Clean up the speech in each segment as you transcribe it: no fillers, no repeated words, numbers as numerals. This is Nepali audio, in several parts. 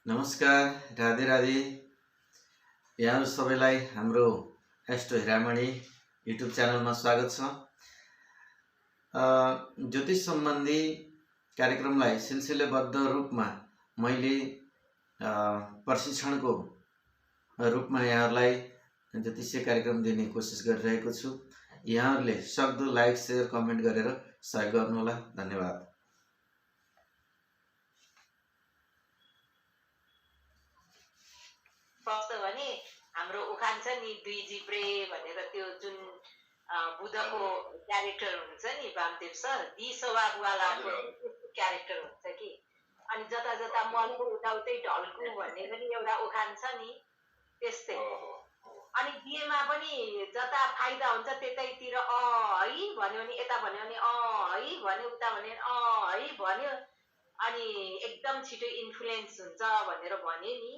नमस्कार, राधे राधे। यहाँ सबैलाई हाम्रो एस्ट्रो हिरामणि युट्युब च्यानलमा स्वागत छ। ज्योतिष सम्बन्धी कार्यक्रमलाई सिलसिलेबद्ध रूपमा मैले प्रशिक्षणको रूपमा यहाँहरूलाई ज्योतिषीय कार्यक्रम दिने कोसिस गरिरहेको छु। यहाँहरूले सक्दो लाइक, शेयर, कमेन्ट गरेर सहयोग गर्नुहोला। धन्यवाद। कस्तो भने हाम्रो उखान छ नि, दुई जिब्रे भनेर, त्यो जुन बुद्धको क्यारेक्टर हुन्छ नि वामदेव सर, दी स्वभाववालाको क्यारेक्टर हुन्छ कि। अनि जता जता मलको उठाउतै ढल्कु भन्ने पनि एउटा उखान छ नि, त्यस्तै। अनि बिहेमा पनि जता फाइदा हुन्छ त्यतैतिर है भन्यो भने, यता भन्यो भने है भन्यो, उता भन्यो भने है भन्यो, अनि एकदम छिटो इन्फ्लुएन्स हुन्छ भनेर भने नि।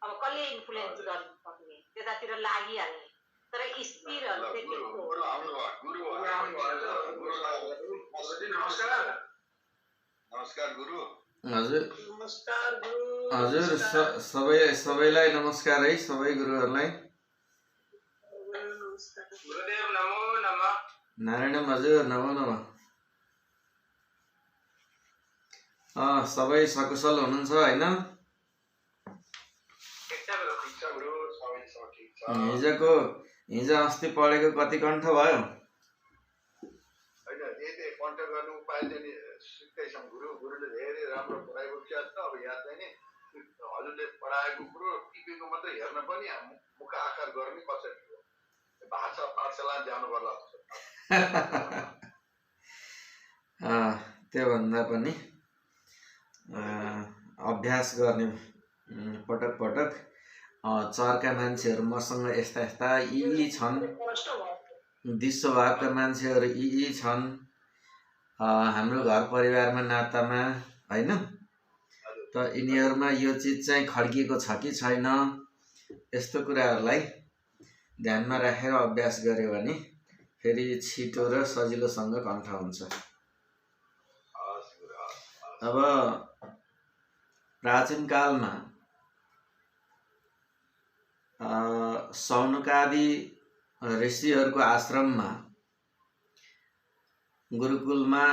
अब कसले इन्फ्लुएन्स गर्नु सक्ने, त्यतातिर लागिहाल्ने। तर स्थिरहरू नमस्कार गुरु। हजुर नमस्कार गुरु। हजुर सबैलाई नमस्कार है, सबै गुरुहरूलाई। गुरुदेव नमो नमः। नारायणम हजुर, नमो नमः। सबै सकुशल हुनुहुन्छ होइन? हिजो अस्ति पढेको कति कण्ठ भयो? कण्ठ गर्नु उपाय चाहिँ सिक्दै छौँ गुरु। गुरुले धेरै राम्रो पढाएको छ। अब यहाँ चाहिँ नि हजुरले पढाएको कुरो टिपेको मात्रै हेर्न पनि मुख आकार गर्ने कसरी हो, भाषा पाठशाला जानु पर्ला। त्योभन्दा पनि अभ्यास गर्ने पटक पटक चरका मान्छेहरू मसँग यस्ता यस्ता यी छन्, विश्वभावका मान्छेहरू यी छन् हाम्रो घर परिवारमा नातामा होइन, त यिनीहरूमा यो चिज चाहिँ खड्किएको छ कि छैन, यस्तो कुराहरूलाई ध्यानमा राखेर अभ्यास गर्यो भने फेरि छिटो र सजिलोसँग कण्ठ हुन्छ। अब प्राचीन कालमा सौनकादि ऋषिहरूको आश्रममा गुरुकुलमा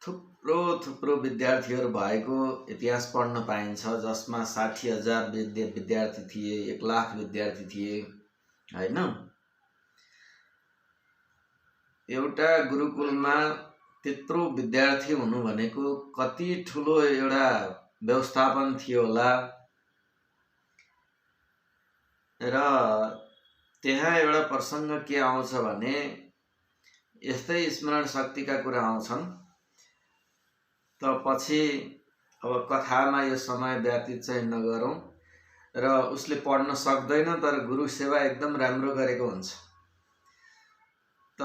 थुप्रो विद्यार्थीहरू भएको इतिहास पढ्न पाइन्छ, जसमा 60,000 विद्यार्थी थिए, 1,00,000 विद्यार्थी थिए होइन। एउटा गुरुकुलमा त्यत्रो विद्यार्थी हुनु भनेको कति ठुलो एउटा व्यवस्थापन थियो होला। र त्यहाँ एउटा प्रसङ्ग के आउँछ भने, यस्तै स्मरण शक्तिका कुरा आउँछन्। त पछि अब कथामा यो समय व्यतीत चाहिँ नगरौँ। र उसले पढ्न सक्दैन, तर गुरु सेवा एकदम राम्रो गरेको हुन्छ। त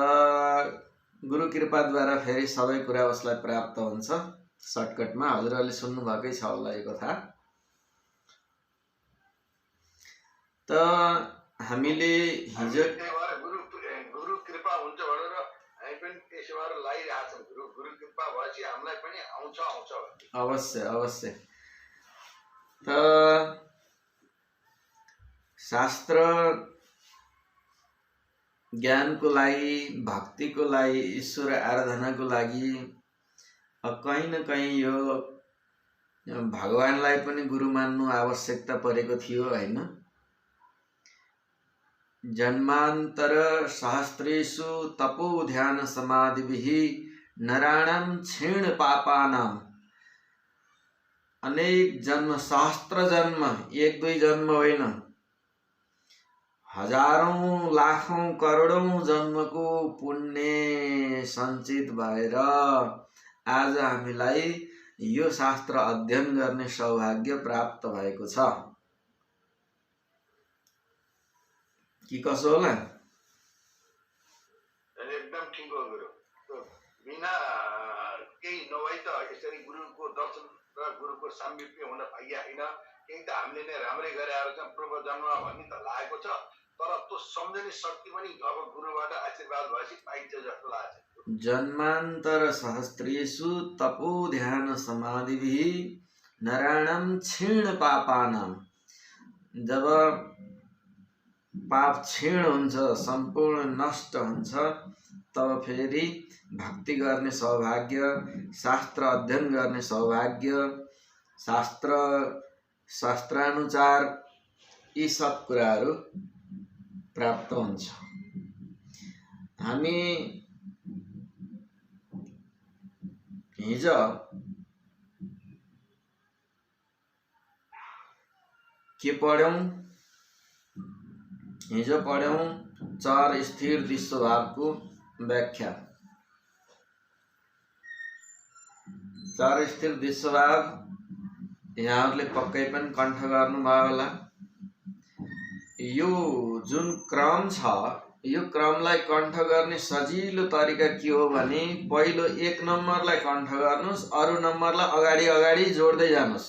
गुरु कृपाद्वारा फेरि सबै कुरा उसलाई प्राप्त हुन्छ सर्टकटमा। हजुरहरूले सुन्नुभएकै छ होला यो कथा। त हामीले हिजो गुरु कृपा हुन्छ भनेर हामी पनि त्यसो भएर लागिरहेछौँ। गुरु कृपा भएपछि हामीलाई पनि आउँछ। अवश्य। त शास्त्र ज्ञानको लागि, भक्तिको लागि, ईश्वर आराधनाको लागि कहीँ न कहीँ यो भगवानलाई पनि गुरु मान्नु आवश्यकता परेको थियो होइन। जन्मान्तर सहस्रेषु तपो ध्यान समाधिभिः नराणां क्षीण पापानां। अनेक जन्म, सहस्त्र जन्म, 1-2 जन्म होइन, हजारौं लाखौं करोडौं जन्मको पुण्य सञ्चित भएर आज हामीलाई यो शास्त्र अध्ययन गर्ने सौभाग्य प्राप्त भएको छ कि कसो होला? एकदम ठिक हो गुरु। बिना केही नभई त यसरी गुरुको दर्शन र गुरुको सामिप्य हुन पाइया होइन। केही त हामीले नै राम्रै गरेर चाहिँ पूर्व जन्ममा भन्ने त लागेको छ, तर त्यो सम्झने शक्ति पनि अब गुरुबाट आशीर्वाद भएपछि पाइन्छ जस्तो लाग्छ। जन्मान्तर सहस्रेषु तपो ध्यान समाधिभिः नराणाम क्षीण पापानाम, जब पाप क्षीण हुन्छ, सम्पूर्ण नष्ट हुन्छ, तब फेरि भक्ति गर्ने सौभाग्य, शास्त्र अध्ययन गर्ने सौभाग्य, शास्त्रानुसार यी सब कुराहरू प्राप्त हुन्छ। हामी हिजो के पढ्यौं? हिजो पढ्यौं चार स्थिर दिशस्वभावको व्याख्या। चार स्थिर दिशस्वभाव यहाँहरूले पक्कै पनि कण्ठ गर्नुभयो होला। यो जुन क्रम छ, यो क्रमलाई कण्ठ गर्ने सजिलो तरिका के हो भने पहिलो 1 नम्बरलाई कण्ठ गर्नुस्, अरु नम्बरलाई अगाडि अगाडि जोड्दै जानुस्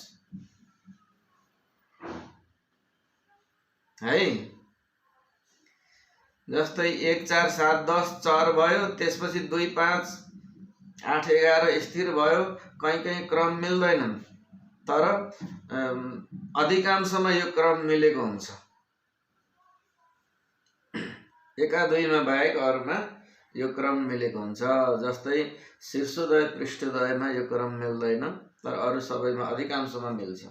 है। जस्तै 1 4 7 10 4 भयो, त्यसपछि 2 5 8 11 स्थिर भयो। कहीँ क्रम मिल्दैनन्, तर अधिकांशमा यो क्रम मिलेको हुन्छ। 1 2 मा बाहेक अरूमा यो क्रम मिलेको हुन्छ। जस्तै शीर्षोदय पृष्ठोदयमा यो क्रम मिल्दैन, तर अरू सबैमा अधिकांशमा मिल्छ।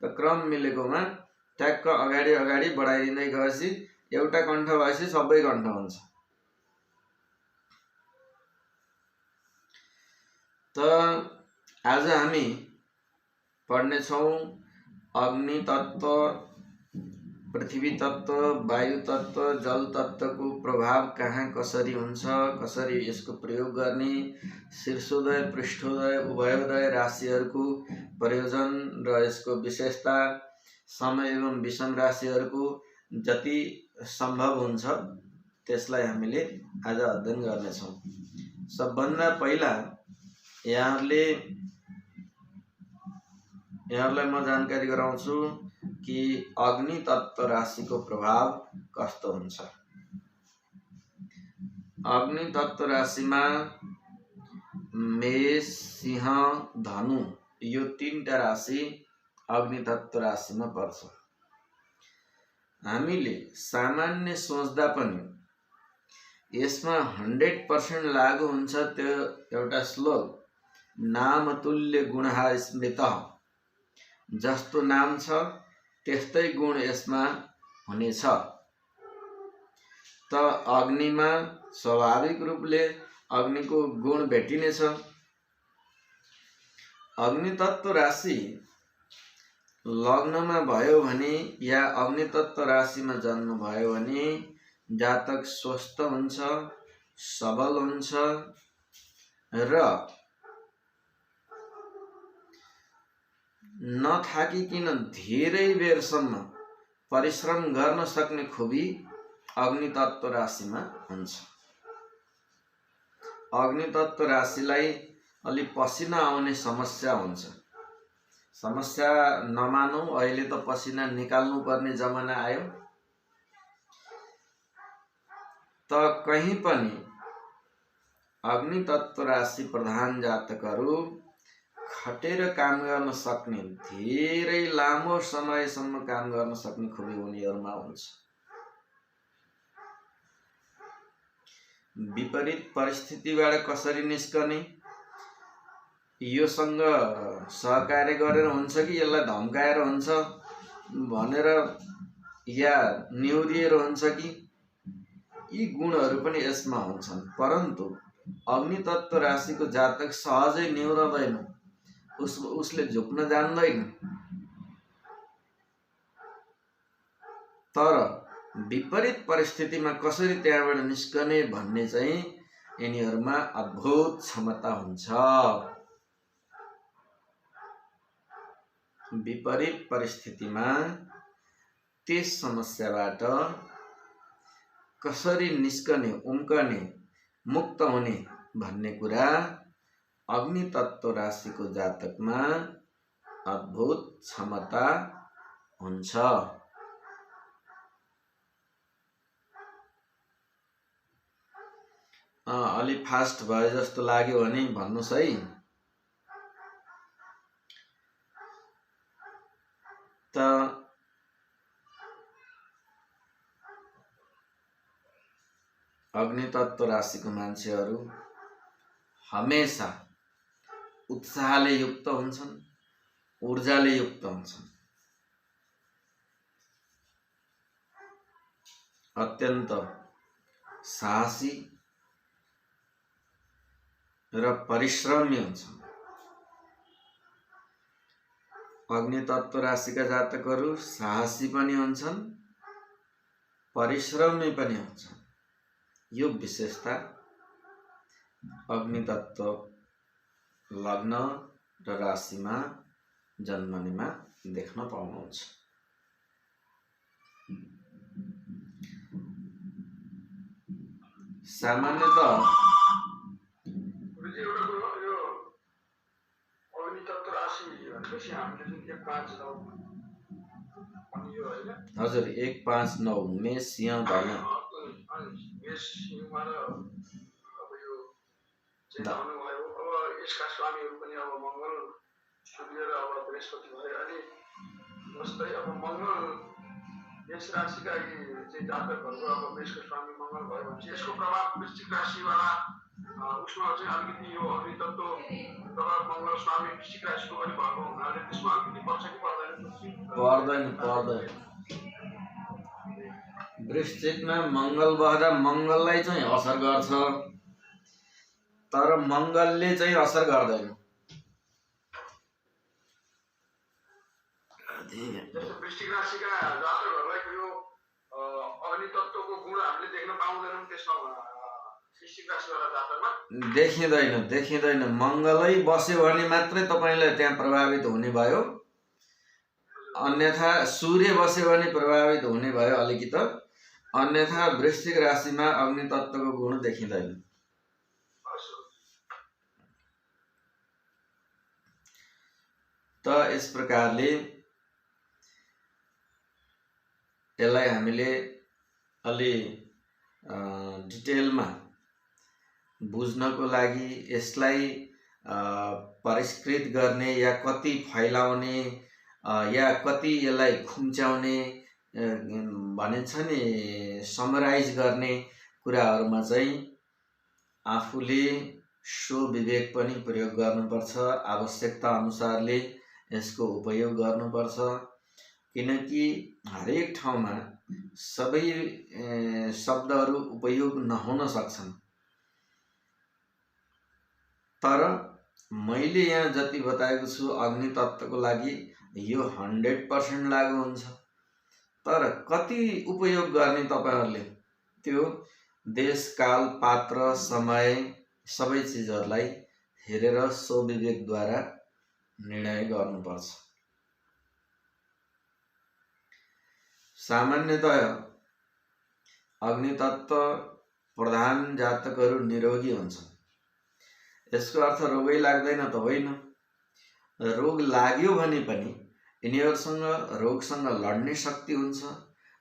त क्रम मिलेकोमा ट्याक्क अगाडि अगाडि बढाइदिँदै गएपछि एउटा कण्ठ भएपछि सबै कण्ठ हुन्छ। त आज हामी पढ्नेछौँ अग्नि तत्व, पृथ्वी तत्व, वायु तत्व, जल तत्वको प्रभाव कहाँ कसरी हुन्छ, कसरी यसको प्रयोग गर्ने, शीर्षोदय पृष्ठोदय उभयोदय राशिहरूको प्रयोजन र यसको विशेषता, सम एवं विषम राशिहरूको जति सम्भव हुन्छ त्यसलाई हामीले आज अध्ययन गर्नेछौँ। सबभन्दा पहिला यहाँहरूलाई म जानकारी गराउँछु कि अग्नि तत्व राशिको प्रभाव कस्तो हुन्छ। अग्नि तत्व राशिमा मेष, सिंह, धनु यो 3टा राशि अग्नि तत्व राशिमा पर्छ। हामीले सामान्य सोच्दा पनि यसमा 100% लागू हुन्छ त्यो एउटा श्लोक, नामतुल्य गुणः स्मृतः, जस्तो नाम छ त्यस्तै गुण यसमा हुनेछ। त अग्निमा स्वाभाविक रूपले अग्निको गुण भेटिनेछ। अग्नि तत्व राशि लग्नमा भयो भने या अग्नि तत्व राशिमा जन्म भयो भने जातक स्वस्थ हुन्छ, सबल हुन्छ र नथाकिकन धेरै बेरसम्म परिश्रम गर्न सक्ने खुबी अग्नि तत्व राशिमा हुन्छ। अग्नि तत्व राशिलाई अलि पसिना आउने समस्या हुन्छ। समस्या नमानौं, अहिले त पसिना निकाल्नु पर्ने जमाना आयो। त कहीं पनि अग्नि तत्व राशि प्रधान जातकहरू खटेर काम गर्न सक्ने, धेरै लामो समयसम्म काम गर्न सक्ने खुबी उनीहरूमा हुन्छ। विपरीत परिस्थितिबाट कसरी निस्कने, योसँग सहकार्य गरेर हुन्छ कि यसलाई धम्काएर हुन्छ भनेर या न्यूरिएर हुन्छ कि, यी गुणहरू पनि यसमा हुन्छन्। परन्तु अग्नि तत्व राशिको जातक सहजै न्यूरदैन, उसले झुक्न जान्दैन। तर विपरीत परिस्थितिमा कसरी त्यहाँबाट निस्कने भन्ने चाहिँ यिनीहरूमा अद्भुत क्षमता हुन्छ। विपरीत परिस्थितिमा त्यस समस्याबाट कसरी निस्कने, उम्कने, मुक्त हुने भन्ने कुरा अग्नि तत्व राशिको जातकमा अद्भुत क्षमता हुन्छ। अलि फास्ट भयो जस्तो लाग्यो भने भन्नुस् है। त अग्नि तत्व राशिको मान्छेहरू हमेशा उत्साहले युक्त हुन्छन्, ऊर्जाले युक्त हुन्छन्, अत्यन्त साहसी र परिश्रमी हुन्छन्। अग्नि तत्व राशिका जातकहरू साहसी पनि हुन्छन्, परिश्रमी पनि हुन्छन्। यो विशेषता अग्नि तत्व लग्न र राशिमा जन्मनेमा देख्न पाउनुहुन्छ। सामान्यतः हजुर 159 मेष सिंह धनु यसका स्वामीहरू पनि अब मङ्गल सूर्य र अब बृहस्पति भयो। अनि जस्तै अब मङ्गल मेष राशिका चाहिँ जातकहरूको अब मेषको स्वामी मङ्गल भयो भने यसको प्रभाव वृश्चिक राशिवाला उसमा चाहिँ अलिकति यो अग्नि तत्व प्रभाव मङ्गल स्वामी वृश्चिक राशिको पनि भएको हुनाले त्यसमा अलिकति पर्छ कि पर्दैन? पर्दैन। वृश्चिकमा मङ्गल भएर मङ्गललाई चाहिँ असर गर्छ, तर मङ्गलले चाहिँ असर गर्दैन। जस्तो वृश्चिक राशिका जातकहरूलाई यो अग्नि तत्त्वको गुण हामीले देख्न पाउँदैनौँ त्यसमा वृश्चिक राशिवाला जातकमा देखिँदैन। मङ्गलै बस्यो भने मात्रै तपाईँलाई त्यहाँ प्रभावित हुने भयो, अन्यथा सूर्य बस्यो भने प्रभावित हुने भयो अलिकति, अन्यथा वृश्चिक राशिमा अग्नि तत्त्वको गुण देखिँदैन। त यस प्रकारले यसलाई हामीले अलि डिटेलमा बुझ्नको लागि यसलाई परिष्कृत गर्ने या कति फैलाउने या कति यसलाई खुम्च्याउने भनिन्छ नि समराइज गर्ने कुराहरूमा चाहिँ आफूले स्वविवेक पनि प्रयोग गर्नुपर्छ, आवश्यकता अनुसारले यसको उपयोग गर्नुपर्छ। किनकि हरेक ठाउँमा सबै शब्दहरू उपयोग नहुन सक्छन्, तर मैले यहाँ जति बताएको छु अग्नि तत्त्वको लागि यो 100% लागु हुन्छ। तर कति उपयोग गर्ने तपाईहरूले त्यो देश काल पात्र समय सबै चिजहरूलाई हेरेर स्वविवेकद्वारा निर्णय गर्नुपर्छ। सामान्यतः अग्नि तत्व प्रधान जातकहरू निरोगी हुन्छन्। यसको अर्थ रोगै लाग्दैन त होइन। रोग लाग्यो भने पनि यिनीहरूसँग रोगसँग लड्ने शक्ति हुन्छ,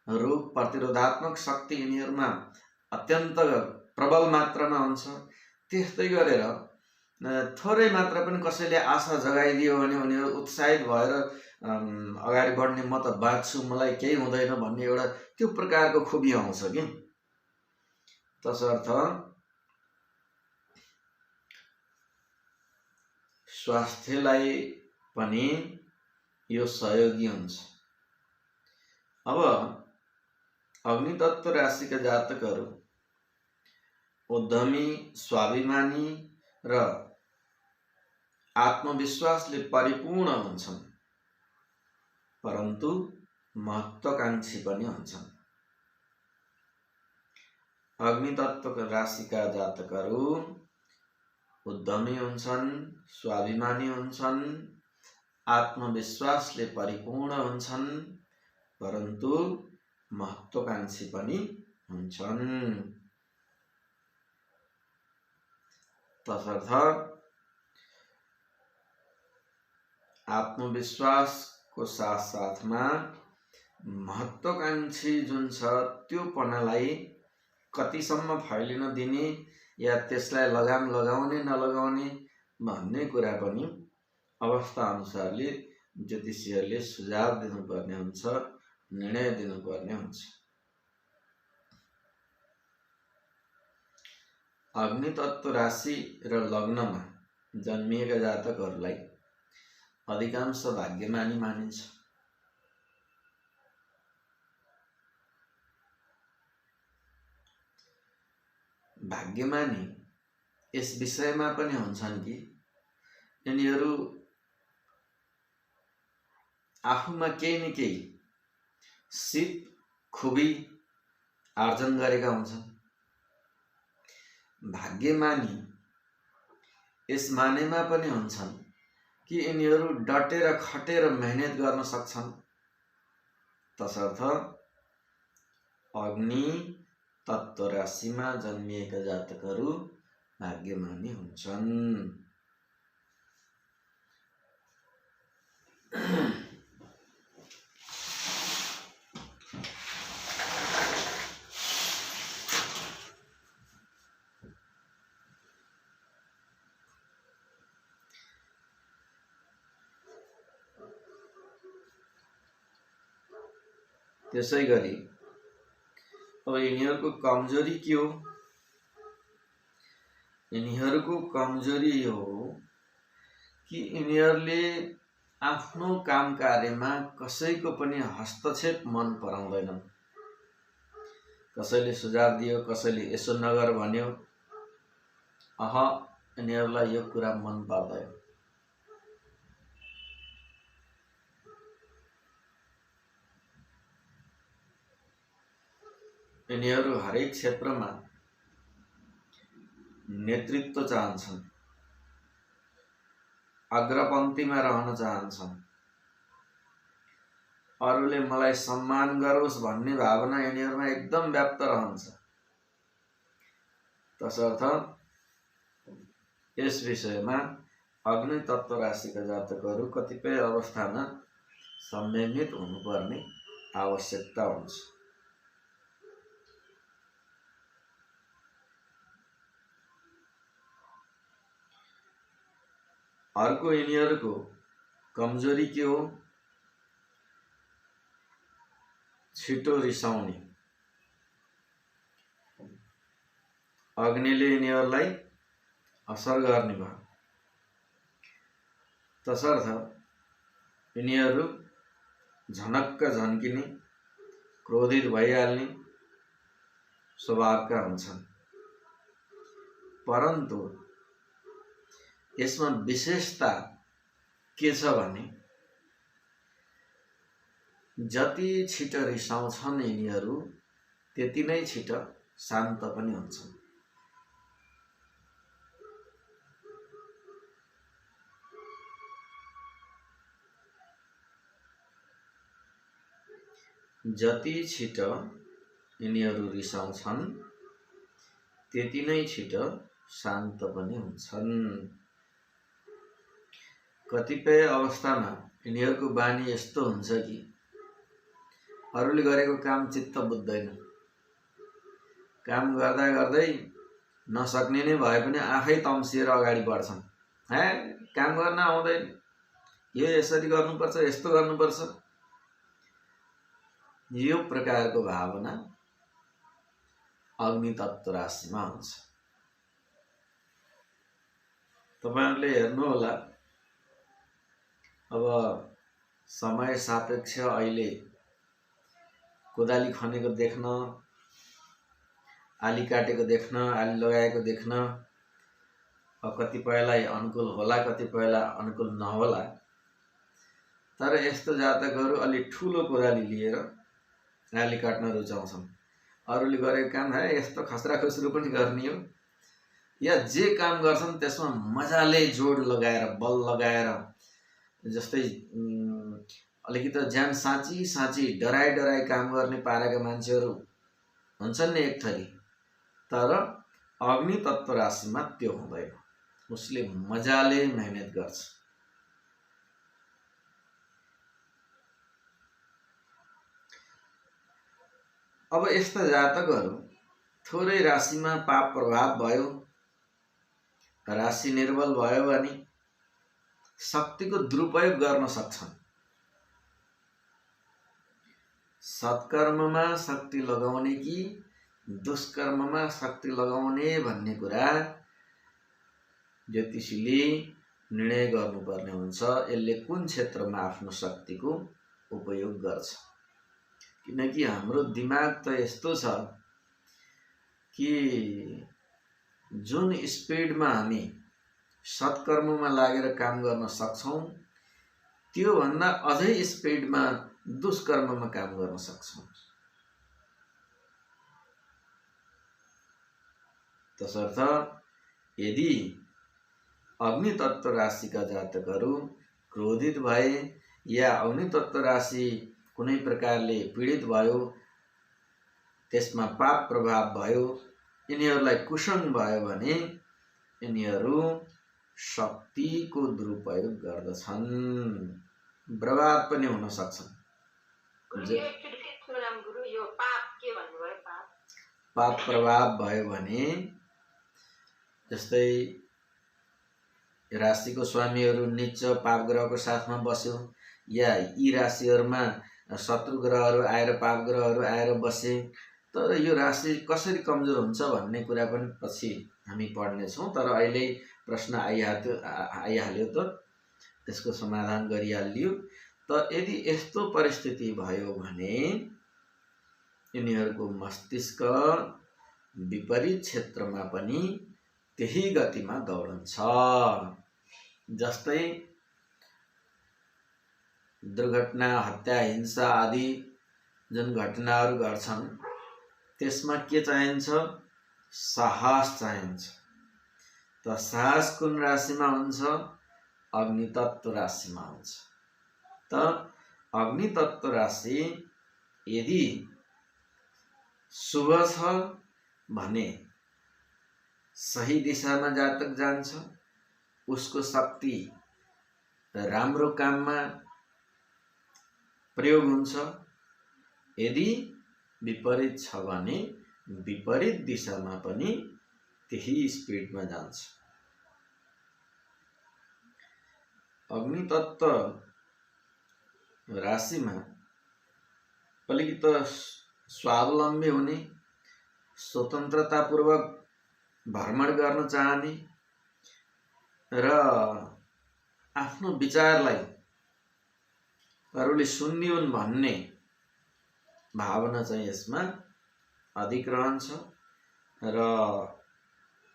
रोग प्रतिरोधात्मक शक्ति यिनीहरूमा अत्यन्त प्रबल मात्रामा हुन्छ। त्यस्तै गरेर थोरै मात्रा पनि कसैले आशा जगाइदियो भने उनीहरू उत्साहित भएर अगाडि बढ्ने, म त बाँच्छु, मलाई केही हुँदैन भन्ने एउटा त्यो प्रकारको खुबी आउँछ कि। तसर्थ स्वास्थ्यलाई पनि यो सहयोगी हुन्छ। अब अग्नि तत्व राशिका जातकहरू उद्यमी, स्वाभिमानी र आत्मविश्वासले परिपूर्ण हुन्छन्, परन्तु महत्त्वाकांक्षी पनि हुन्छन्। अग्नि तत्व राशिका जातकहरू उद्यमी हुन्छन्, स्वाभिमानी हुन्छन्, आत्मविश्वासले परिपूर्ण हुन्छन्, परन्तु महत्त्वाकांक्षी पनि हुन्छन्। तसर्थ आत्मविश्वासको साथ साथमा महत्त्वाकांक्षी जुन छ त्यो पनालाई कतिसम्म फैलिन दिने या त्यसलाई लगाम लगाउने नलगाउने भन्ने कुरा पनि अवस्था अनुसारले ज्योतिषीहरूले सुझाव दिनुपर्ने हुन्छ, निर्णय दिनुपर्ने हुन्छ। अग्नि तत्व राशि र लग्नमा जन्मिएका जातकहरूलाई अधिकांश भाग्यमानी मानिन्छ। भाग्यमानी यस विषयमा पनि हुन्छन् कि यिनीहरू आफूमा केही न केही सिप खुबी आर्जन गरेका हुन्छन्। भाग्यमानी यस मानेमा पनि हुन्छन् कि यिनीहरू डटेर खटेर मेहनत गर्न सक्छन्। तसर्थ अग्नि तत्व राशिमा जन्मिएका जातकहरू भाग्यमानी हुन्छन्। त्यसै गरी अब यिनीहरूको कमजोरी के हो? यिनीहरूको कमजोरी यो हो कि यिनीहरूले आफ्नो काम कार्यमा कसैको पनि हस्तक्षेप मन पराउँदैनन्। कसैले सुझाव दियो, कसैले यसो नगर भन्यो, यिनीहरूलाई यो कुरा मन पर्दैन। यिनीहरू हरेक क्षेत्रमा नेतृत्व चाहन्छन्, अग्रपन्थीमा रहन चाहन्छन्, अरूले मलाई सम्मान गरोस् भन्ने भावना यिनीहरूमा एकदम व्याप्त रहन्छ। तसर्थ यस विषयमा अग्नि तत्व राशिका जातकहरू कतिपय अवस्थामा संयमित हुनुपर्ने आवश्यकता हुन्छ। अर्को यिनीहरूको कमजोरी के हो? छिटो रिसाउने। अग्निले यिनीहरूलाई असर गर्ने भयो। तसर्थ यिनीहरू झनक्क झन्किने, क्रोधित भइहाल्ने स्वभावका हुन्छन्। परन्तु यसमा विशेषता के छ भने जति छिटो रिसाउँछन् यिनीहरू त्यति नै छिटो शान्त पनि हुन्छन्। जति छिटो यिनीहरू रिसाउँछन् त्यति नै छिटो शान्त पनि हुन्छन्। कतिपय अवस्थामा यिनीहरूको बानी यस्तो हुन्छ कि अरूले गरेको काम चित्त बुझ्दैन। काम गर्दा गर्दै नसक्ने नै भए पनि आफै तम्सिएर अगाडि बढ्छन्। काम गर्न आउँदैन, यो यसरी गर्नुपर्छ, यस्तो गर्नुपर्छ, यो प्रकारको भावना अग्नि तत्व राशिमा हुन्छ। तपाईहरुले हेर्नु होला, अब समय सापेक्ष अहिले कोदाली खनेको देख्न, आली काटेको देख्न, आली लगाएको देख्न कतिपयलाई अनुकूल होला, कतिपयलाई अनुकूल नहोला। तर यस्तो जातकहरू अलि ठुलो कोदाली लिएर आली काट्न रुचाउँछन्। अरूले गरेको काम यस्तो खस्रा खुस्रो पनि गर्ने हो, या जे काम गर्छन् त्यसमा मजाले जोड लगाएर, बल लगाएर, जस्तै अलिकति ज्यान साँची साँची डराई डराई काम गर्ने पाराका मान्छेहरू हुन्छन् नि एक थरी। तर अग्नि तत्व राशिमा त्यो हुँदैन, उसले मजाले मेहनत गर्छ। अब यस्ता जातकहरू थोरै राशिमा पाप प्रभाव भयो, राशि निर्बल भयो भने शक्तिको दुरुपयोग गर्न सक्छन्। सत्कर्ममा शक्ति लगाउने कि दुष्कर्ममा शक्ति लगाउने भन्ने कुरा ज्योतिषीले निर्णय गर्नुपर्ने हुन्छ। यसले कुन क्षेत्रमा आफ्नो शक्तिको उपयोग गर्छ। किनकि हाम्रो दिमाग त यस्तो छ कि जुन स्पिडमा हामी सत्कर्ममा लागेर काम गर्न सक्छौँ त्योभन्दा अझै स्पिडमा दुष्कर्ममा काम गर्न सक्छौँ। तसर्थ यदि अग्नि तत्व राशिका जातकहरू क्रोधित भए या अग्नि तत्व राशि कुनै प्रकारले पीडित भयो, त्यसमा पाप प्रभाव भयो, यिनीहरूलाई कुसंग भयो भने यिनीहरू शक्तिको दुरुपयोग गर्दछन्, बर्बाद पनि हुन सक्छन्। पाप प्रभाव भयो भने जस्तै राशिको स्वामीहरू नीच पाप ग्रहको साथमा बस्यो या यी राशिहरूमा शत्रु ग्रहहरू आएर पाप ग्रहहरू आएर बसे, तर यो राशि कसरी कमजोर हुन्छ भन्ने कुरा पनि पछि हामी पढ्नेछौँ। तर अहिले प्रश्न आइहाल्यो त त्यसको समाधान गरिहालियो। त यदि यस्तो परिस्थिति भयो भने यिनीहरूको मस्तिष्क विपरीत क्षेत्रमा पनि त्यही गतिमा दौडन्छ। जस्तै दुर्घटना, हत्या, हिंसा आदि जुन घटनाहरू घट्छन् त्यसमा के चाहिन्छ? साहस चाहिन्छ। त साहस कुन राशिमा हुन्छ? अग्नि तत्व राशिमा हुन्छ। त अग्नि तत्व राशि यदि शुभ छ भने सही दिशामा जातक जान्छ, उसको शक्ति राम्रो काममा प्रयोग हुन्छ। यदि विपरीत छ भने विपरीत दिशामा पनि त्यही स्पिडमा जान्छ। अग्नि तत्व राशिमा अलिकति स्वावलम्बी हुने, स्वतन्त्रतापूर्वक भ्रमण गर्न चाहने र आफ्नो विचारलाई अरूले सुनिदिउन् भन्ने भावना चाहिँ यसमा अधिक रहन्छ। र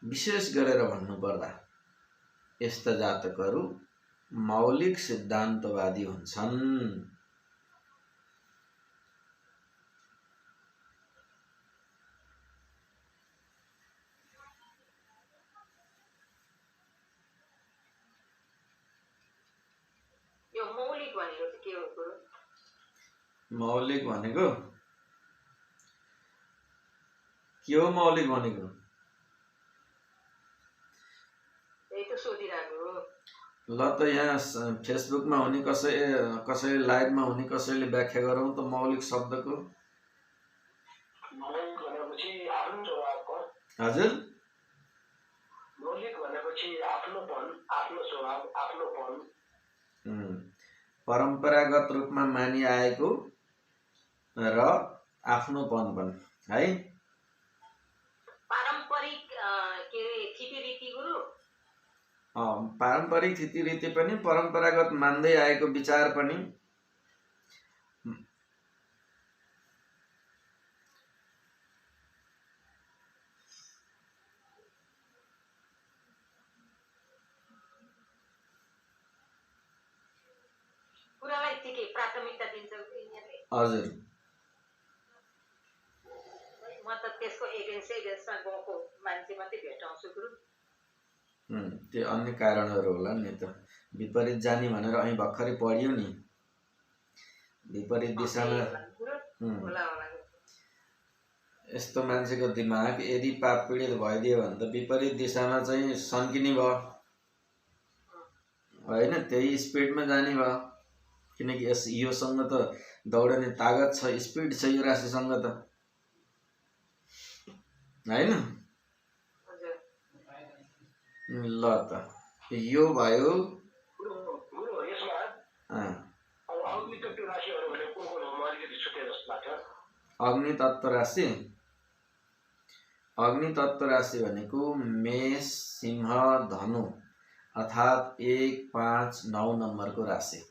विशेष गरेर भन्नुपर्दा यस्ता जातकहरू मौलिक सिद्धान्तवादी हुन्छन्। मौलिक भनेको के हो? मौलिक भनेको ल त यहाँ फेसबुकमा हुने कसैले लाइभमा हुने कसैले व्याख्या गरौँ त मौलिक शब्दको। हजुर, मौलिक भनेपछि आफ्नोपन, आफ्नो स्वभाव, आफ्नोपन, परम्परागत रूपमा मानिआएको र आफ्नोपन पनि है। पारम्परिक रीतिरीति गुरु, पारम्परिक रीतिरीति पनि, परम्परागत मान्दै आएको विचार पनि। प्राथमिकता दिन्छ यिनीहरूले। हजुर, म त त्यसको एगेन्स्टमा गएको मान्छे मात्रै भेटाउँछु गुरु। त्यो अन्य कारणहरू होला नि त। विपरीत जाने भनेर અહીં भर्खरै पढियो नि, विपरीत दिशामा। यस्तो मान्छेको दिमाग यदि पाप पीडित भइदियो भने त विपरीत दिशामा चाहिँ सन्किने भयो होइन, त्यही स्पिडमा जाने भयो। किनकि योसँग त दौडने तागत छ, स्पिड छ यो राशिसँग त होइन। ल त यो भयो। गुरु यसमा अब अग्नि तत्व राशिहरू भने को को हो? म अलिकति छुटे जस्तो लाग्छ। अग्नि तत्त्व राशि भनेको मेष, सिंह, धनु अर्थात् 1, 5, 9 नम्बरको राशि।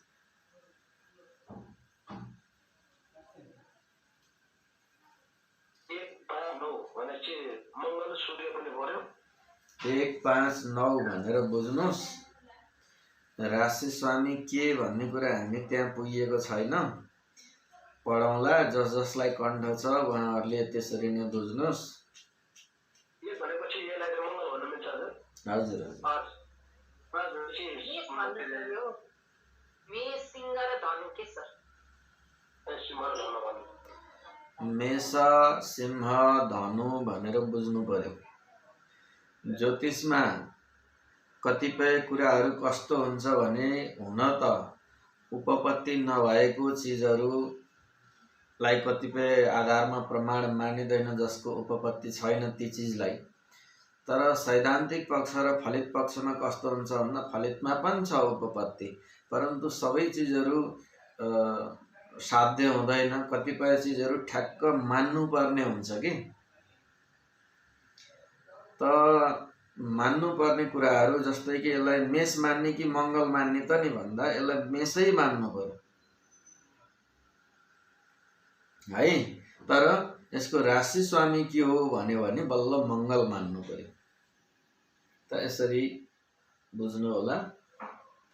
मङ्गल सूर्य पनि पर्यो। 1, 5, 9 भनेर बुझ्नुहोस्। राशि स्वामी के भन्ने कुरा हामी त्यहाँ पुगेको छैन, पढौँला। जसलाई कण्ठ छ उहाँहरूले त्यसरी नै बुझ्नुहोस्। हजुर मेष, सिंह, धनु भनेर बुझ्नु पर्यो। ज्योतिषमा कतिपय कुराहरू कस्तो हुन्छ भने, हुन त उपपत्ति नभएको चिजहरूलाई कतिपय आधारमा प्रमाण मानिँदैन, जसको उपपत्ति छैन ती चिजलाई। तर सैद्धान्तिक पक्ष र फलित पक्षमा कस्तो हुन्छ भन्दा, फलितमा पनि छ उपपत्ति, परन्तु सबै चिजहरू साध्य हुँदैन। कतिपय चिजहरू ठ्याक्क मान्नुपर्ने हुन्छ कि। त मान्नुपर्ने कुराहरू जस्तै कि यसलाई मेष मान्ने कि मङ्गल मान्ने त नि भन्दा, यसलाई मेषै मान्नु पर्यो है। तर यसको राशि स्वामी के हो भन्यो भने बल्ल मङ्गल मान्नु पर्यो। त यसरी बुझ्नु होला,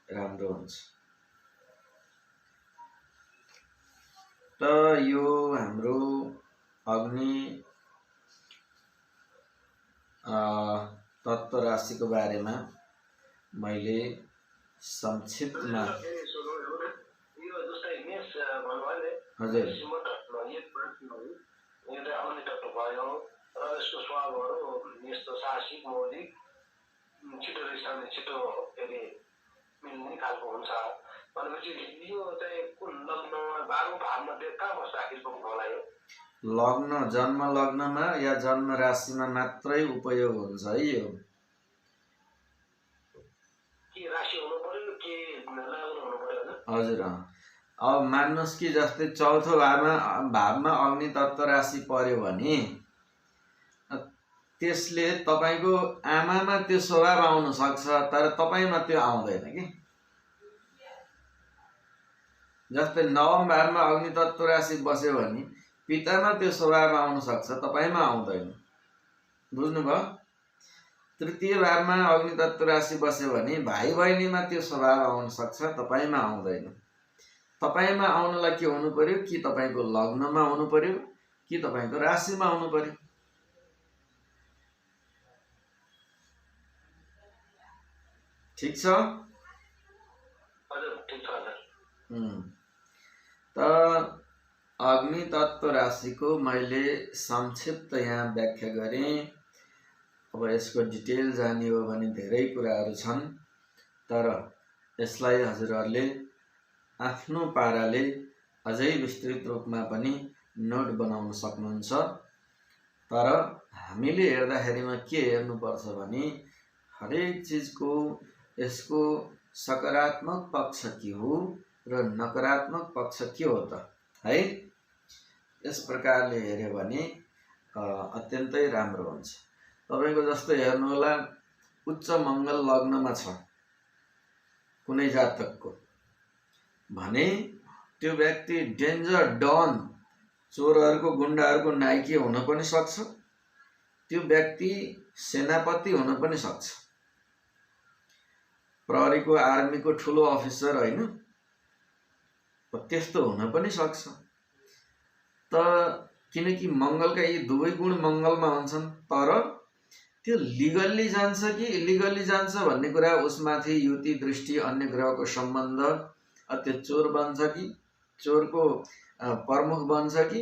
राम्रो हुन्छ। त यो हाम्रो अग्नि तत्त्व राशिको बारेमा मैले संक्षिप्तमा हजुर छिटो मिल्ने खालको हुन्छ भनेपछि यो चाहिँ कुन लग्नमा 12 भावमध्ये कहाँ बस्छ आखिर होला? यो लग्न, जन्म लग्नमा या जन्म राशिमा मात्रै उपयोग हुन्छ है। यो के राशि हुनु पर्यो कि लग्न हुनु पर्यो? हजुर। अब मान्नुहोस् कि जस्तै चौथो भावमा अग्नि तत्त्व राशि पर्यो भने त्यसले तपाईको आमामा त्यो स्वभाव आउन सक्छ, तर तपाईमा त्यो आउँदैन कि। जस्तै नवम भावमा अग्नि तत्त्व राशि बस्यो भने पितामा त्यो स्वभाव आउन सक्छ, तपाईमा आउँदैन। बुझ्नुभयो? तृतीय भावमा अग्नि तत्त्व राशि बस्यो भने भाइ बहिनीमा त्यो स्वभाव आउन सक्छ, तपाईमा आउँदैन। तपाईमा आउनलाई के हुनु पर्यो? कि तपाईको लग्नमा हुनु पर्यो कि तपाईको राशिमा हुनु पर्यो। ठीक छ? त अग्नि तत्त्व राशिको मैले संक्षिप्त यहाँ व्याख्या गरेँ। अब यसको डिटेल जाने हो भने धेरै कुराहरू छन्, तर यसलाई हजुरहरूले आफ्नो पाराले अझै विस्तृत रूपमा पनि नोट बनाउन सक्नुहुन्छ। तर हामीले हेर्दाखेरिमा के हेर्नुपर्छ भने, हरेक चिजको यसको सकारात्मक पक्ष के हो र नकारात्मक पक्ष के हो त है। यस प्रकारले हेर्यो भने अत्यन्तै राम्रो हुन्छ। तपाईको जस्तो हेर्नु होला, उच्च मङ्गल लग्नमा छ कुनै जातकको भने त्यो व्यक्ति डेन्जर डन, चोरहरूको गुण्डाहरूको नायकी हुन पनि सक्छ। त्यो व्यक्ति सेनापति हुन पनि सक्छ, प्रहरीको आर्मीको ठुलो अफिसर होइन, त्यस्तो हुन पनि सक्छ। त किनकि मङ्गलका यी दुवै गुण मङ्गलमा हुन्छन्, तर त्यो लिगल्ली जान्छ कि इलिगल्ली जान्छ भन्ने कुरा उसमाथि युति दृष्टि अन्य ग्रहको सम्बन्ध, त्यो चोर बन्छ कि चोरको प्रमुख बन्छ कि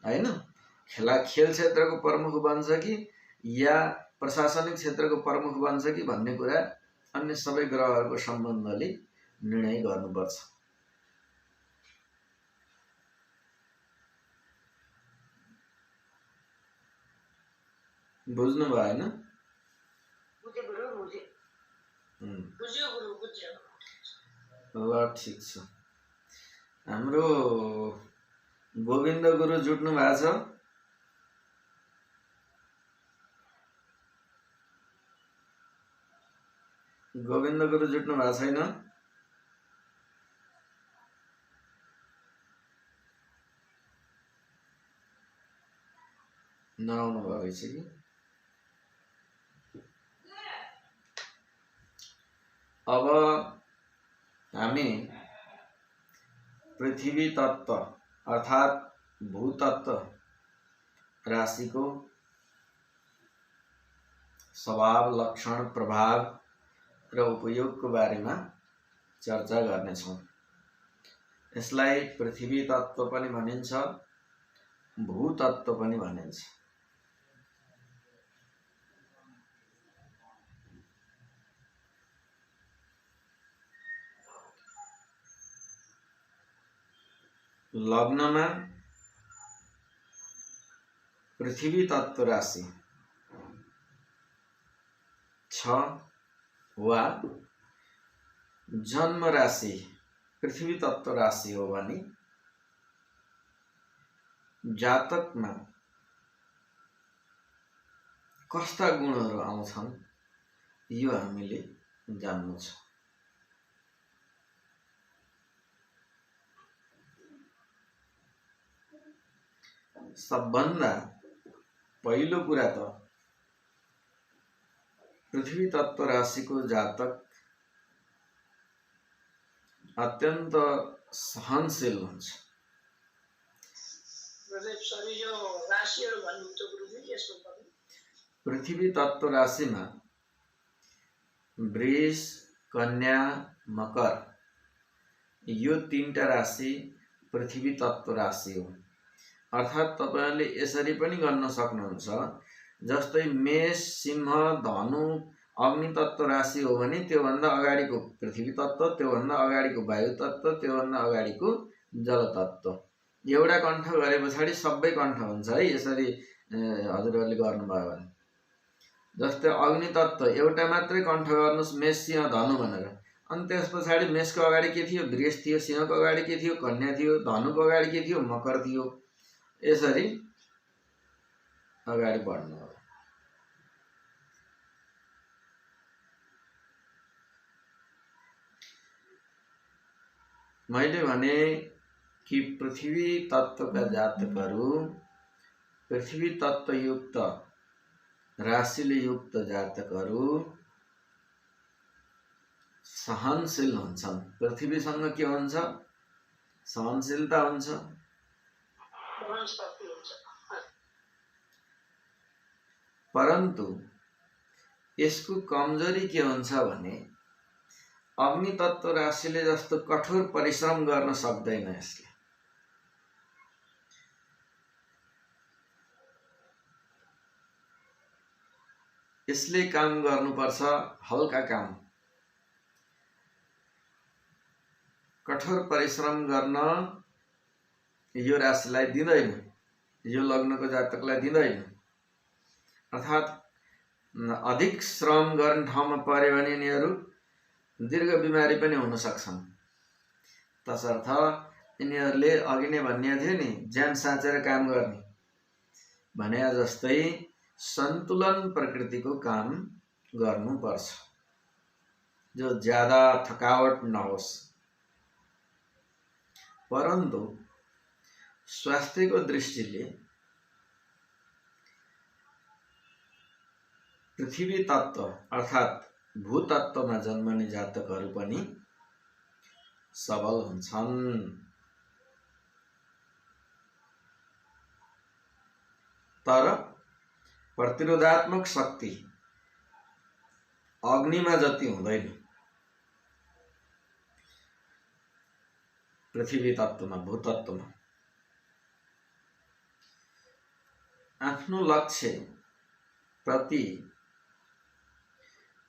होइन, खेल क्षेत्रको प्रमुख बन्छ कि या प्रशासनिक क्षेत्रको प्रमुख बन्छ कि भन्ने कुरा अन्य सबै ग्रहहरूको सम्बन्धले निर्णय गर्नुपर्छ। बुझ्नु भएन? ल ठिक छ। हाम्रो गोविन्द गुरु जुट्नु भएको छ? गोविन्द गुरु जुट्नु भएको छैन? नआउनु भयो रहेछ कि? अब हामी पृथ्वी तत्व अर्थात् भूतत्व राशिको स्वभाव, लक्षण, प्रभाव र उपयोगको बारेमा चर्चा गर्नेछौँ। यसलाई पृथ्वी तत्व पनि भनिन्छ, भूतत्व पनि भनिन्छ। लग्नमा पृथ्वी तत्व राशि छ वा जन्म राशि पृथ्वी तत्व राशि हो भने जातकमा कस्ता गुणहरू आउँछन् यो हामीले जान्नु छ। सबभन्दा पहिलो कुरा त पृथ्वी तत्व राशिको जातक अत्यन्त सहनशील हुन्छ। पृथ्वी तत्व राशिमा वृष, कन्या, मकर यो तीनटा राशि पृथ्वी तत्व राशि हो। अर्थात् तपाईहरुले यसरी पनि गर्न सक्नुहुन्छ, जस्तै मेष, सिंह, धनु अग्नि तत्व राशि हो भने त्योभन्दा अगाडिको पृथ्वी तत्व, त्योभन्दा अगाडिको वायु तत्व, त्योभन्दा अगाडिको जल तत्व। एउटा कण्ठ गरे पछाडि सबै कण्ठ हुन्छ है। यसरी हजुरहरूले गर्नुभयो भने जस्तै अग्नि तत्व एउटा मात्रै कण्ठ गर्नुस्, मेष, सिंह, धनु भनेर। अनि त्यस पछाडि मेषको अगाडि के थियो? वृष थियो। सिंहको अगाडि के थियो? कन्या थियो। धनुको अगाडि के थियो? मकर थियो। यसरी अगाडि बढ्नु हो। मैले भने कि पृथ्वी तत्वका जातकहरू, पृथ्वी तत्वयुक्त राशिले युक्त जातकहरू सहनशील हुन्छन्। पृथ्वीसँग के हुन्छ? सहनशीलता हुन्छ। परन्तु यसको कमजोरी के हुन्छ भने अग्नि तत्व राशिले जस्तो कठोर परिश्रम गर्न सक्दैन। यसले काम गर्नुपर्छ, हल्का काम। कठोर परिश्रम गर्न यो राशिलाई दिँदैन, यो लग्नको जातकलाई दिँदैन। अर्थात् अधिक श्रम गर्ने ठाउँमा पर्यो भने यिनीहरू दीर्घ बिमारी पनि हुन सक्छन्। तसर्थ यिनीहरूले अघि नै भन्ने थियो नि, ज्यान साँचेर काम गर्ने भने जस्तै सन्तुलन प्रकृतिको काम गर्नुपर्छ, जो ज्यादा थकावट नहोस्। परन्तु स्वास्थ्यको दृष्टिले पृथ्वी तत्व अर्थात् भूतत्वमा जन्मने जातकहरू पनि सबल हुन्छन्। तर प्रतिरोधात्मक शक्ति अग्निमा जति हुँदैन पृथ्वी तत्वमा, भूतत्वमा। आफ्नो लक्ष्य प्रति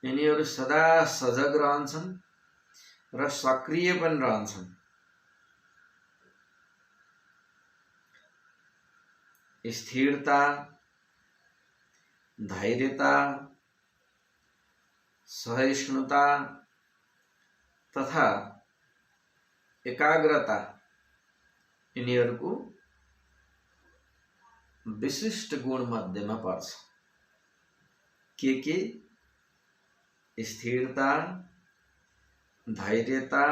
यिनीहरू सदा सजग रहन्छन् र सक्रिय पनि रहन्छन्। स्थिरता, धैर्यता, सहिष्णुता तथा एकाग्रता यिनीहरूको विशिष्ट गुण मध्येमा पर्छ। के स्थिरता, धैर्यता,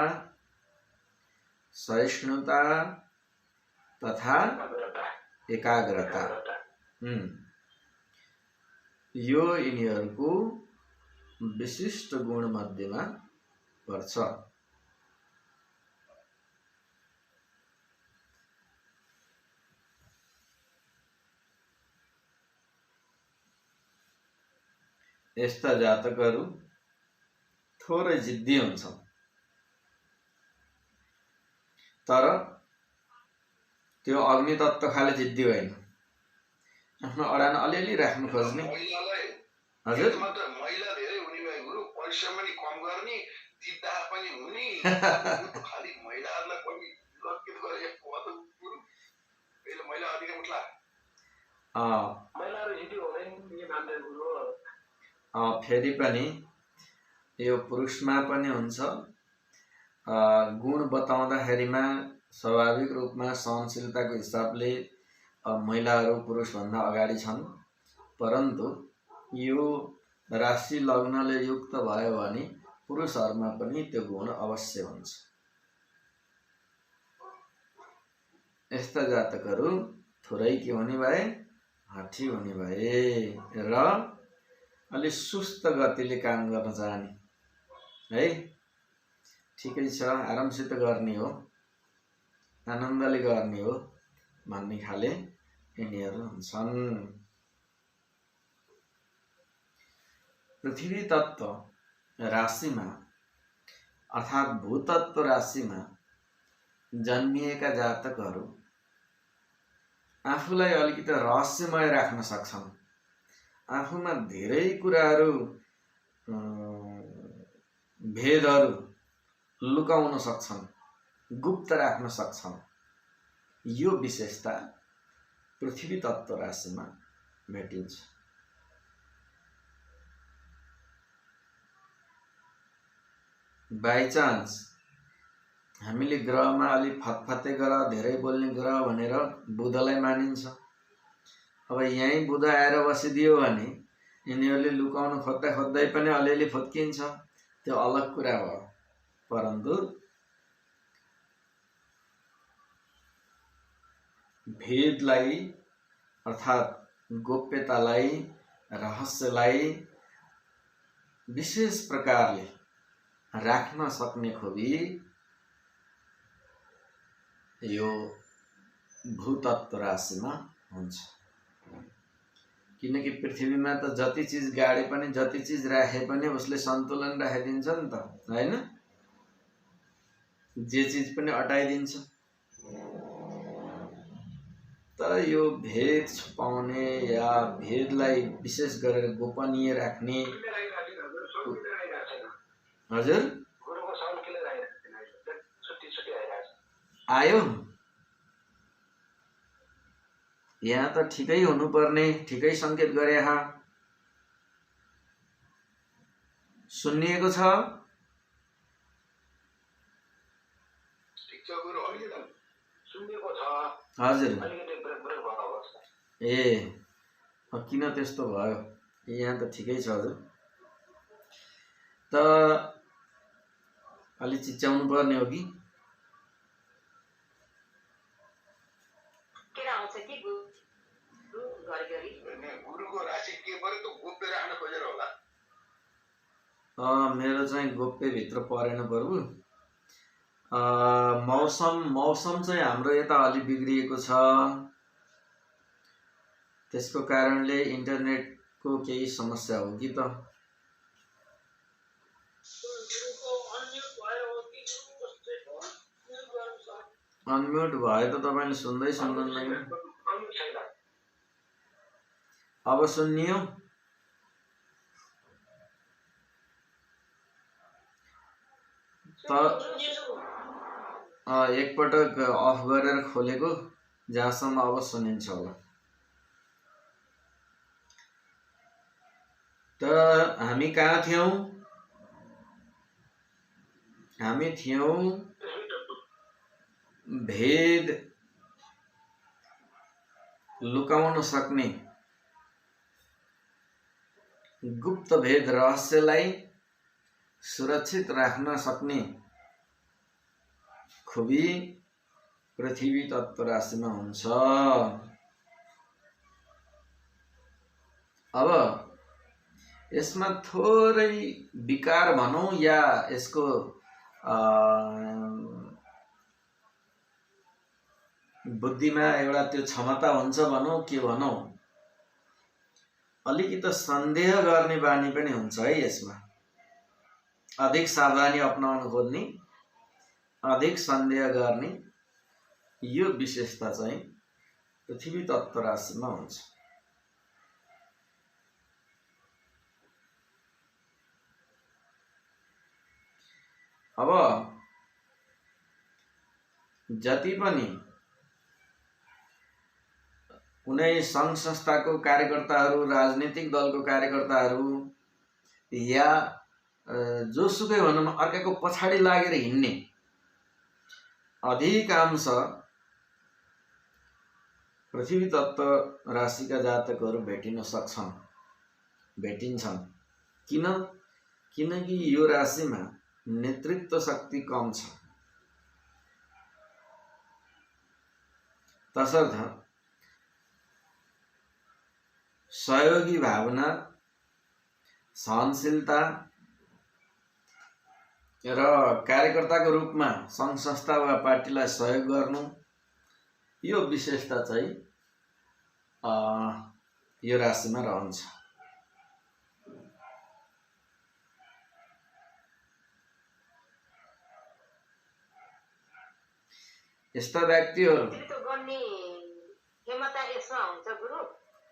सहिष्णुता तथा एकाग्रता। यो यिनीहरूको विशिष्ट गुण मध्येमा पर्छ। यस्ता जातकहरू थोरै जिद्दी हुन्छन्, तर त्यो अग्नि तत्त्व खाले जिद्दी होइन। आफ्नो अडान अलिअलि राख्नु खोज्ने। हजुर महिला धेरै हुने भए गुरु परिश्रम पनि कम गर्ने, जिद्दा पनि हुने, खालि महिलाहरूलाई पनि लक्षित गरेको हो त गुरु। पहिले महिला अधिक उठ्ला, महिलाहरू जिद्दी हुँदैन यो मान्दै गुरु। फेरि पनि यो पुरुषमा पनि हुन्छ। गुण बताउँदाखेरिमा स्वाभाविक रूपमा सहनशीलताको हिसाबले महिलाहरू पुरुषभन्दा अगाडि छन्, परन्तु यो राशि लग्नले युक्त भयो भने पुरुषहरूमा पनि त्यो गुण अवश्य हुन्छ। यस्ता जातकहरू थोरै के हुने भए, हाँठी हुने भए र अलि सुस्त गतिले काम गर्न चाहने है। ठिकै छ, आरामसित गर्ने हो, आनन्दले गर्ने हो भन्ने खाले यिनीहरू हुन्छन्। पृथ्वी तत्त्व राशिमा अर्थात् भूतत्व राशिमा जन्मिएका जातकहरू आफूलाई अलिकति रहस्यमय राख्न सक्छन्। आफूमा धेरै कुराहरू, भेदहरू लुकाउन सक्छन्, गुप्त राख्न सक्छन्। यो विशेषता पृथ्वी तत्त्व राशिमा भेटिन्छ। बाइचान्स हामीले ग्रहमा अलि फतफते ग्रह, धेरै बोल्ने ग्रह भनेर बुधलाई मानिन्छ। अब यहीँ बुध आएर बसिदियो भने यिनीहरूले लुकाउन खोज्दा खोज्दै पनि अलिअलि फुत्किन्छ, त्यो अलग कुरा भयो। परन्तु भेदलाई अर्थात् गोप्यतालाई, रहस्यलाई विशेष प्रकारले राख्न सक्ने खुबी यो भूतत्व राशिमा हुन्छ। किनकि पृथ्वीमा त जति चिज गाडे पनि, जति चिज राखे पनि उसले सन्तुलन राखिदिन्छ नि त, हैन? जे चिज पनि अटाइदिन्छ। तर यो भेद छुपाउने या भेदलाई विशेष गरेर गोपनीय राख्ने, हजुर आयो यहाँ त ठिकै हुनुपर्ने, ठिकै सङ्केत गरे। सुनिएको छ? हजुर ए किन त्यस्तो भयो? यहाँ त ठिकै छ हजुर। त अलि चिच्याउनु पर्ने हो कि? गुरुको राशि के पर्यो त गोप्य राख्न खोजेर होला। मेरो चाहिँ गोप्य भित्र परेन प्रभु। मौसम चाहिँ हाम्रो यता अलि बिग्रिएको छ, त्यसको कारणले इन्टरनेटको केही समस्या हो कि त। अनम्युट भयो त तपाईँले सुन्दै सुन्नुहुन्न। अब सुनियो? त एकपटक अफ गरेर खोलेको, जहाँसम्म अब सुनिन्छ होला। त हामी कहाँ थियौँ? हामी थियौँ भेद लुकाउन सक्ने गुप्त भेद रहस्यलाई सुरक्षित राख्न सक्ने खुबी पृथ्वी तत्त्व राशिमा हुन्छ। अब यसमा थोरै विकार भनौँ या यसको बुद्धिमा एउटा त्यो क्षमता हुन्छ भनौँ के भनौँ, अलिकति सन्देह गर्ने बानी पनि हुन्छ है। यसमा अधिक सावधानी अपनाउन खोज्ने, अधिक सन्देह गर्ने यो विशेषता चाहिँ पृथ्वी तत्त्व राशिमा हुन्छ। अब जति पनि कुनै सङ्घ संस्थाको कार्यकर्ताहरू, राजनीतिक दलको कार्यकर्ताहरू या जोसुकै भनौँ अर्काको पछाडि लागेर हिँड्ने अधिकांश पृथ्वी तत्त्व राशिका जातकहरू भेटिन सक्छन्, भेटिन्छन्। किनकि यो राशिमा नेतृत्व शक्ति कम छ। तसर्थ सहयोगी भावना, सहनशीलता र कार्यकर्ताको रूपमा सङ्घ संस्था वा पार्टीलाई सहयोग गर्नु यो विशेषता चाहिँ यो राशिमा रहन्छ। यस्ता व्यक्तिहरू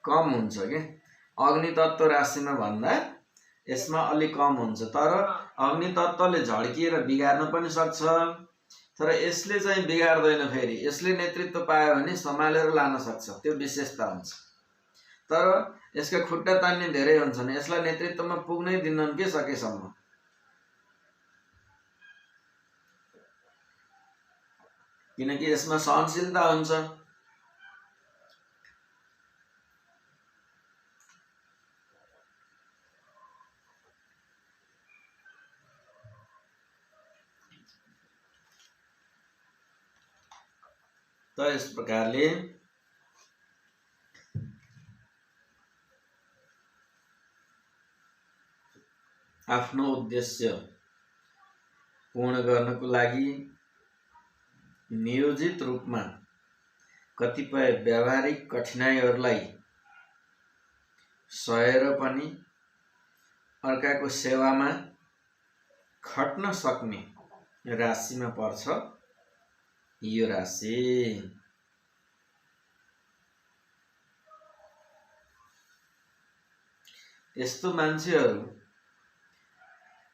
कम हुन्छ के अग्नि तत्त्व राशिमा भन्दा यसमा अलि कम हुन्छ। तर अग्नि तत्त्वले झड्किएर बिगार्न पनि सक्छ, तर यसले चाहिँ बिगार्दैन। फेरि यसले नेतृत्व पायो भने सम्हालेर लान सक्छ, त्यो विशेषता हुन्छ। तर यसका खुट्टा तान्ने धेरै हुन्छन्, यसलाई नेतृत्वमा पुग्नै दिन्नन् के सकेसम्म। किनकि यसमा सहनशीलता हुन्छ। त यस प्रकारले आफ्नो उद्देश्य पूर्ण गर्नको लागि नियोजित रूपमा कतिपय व्यावहारिक कठिनाइहरूलाई सहेर पनि अर्काको सेवामा खट्न सक्ने राशिमा पर्छ यो राशि। यस्तो मान्छेहरू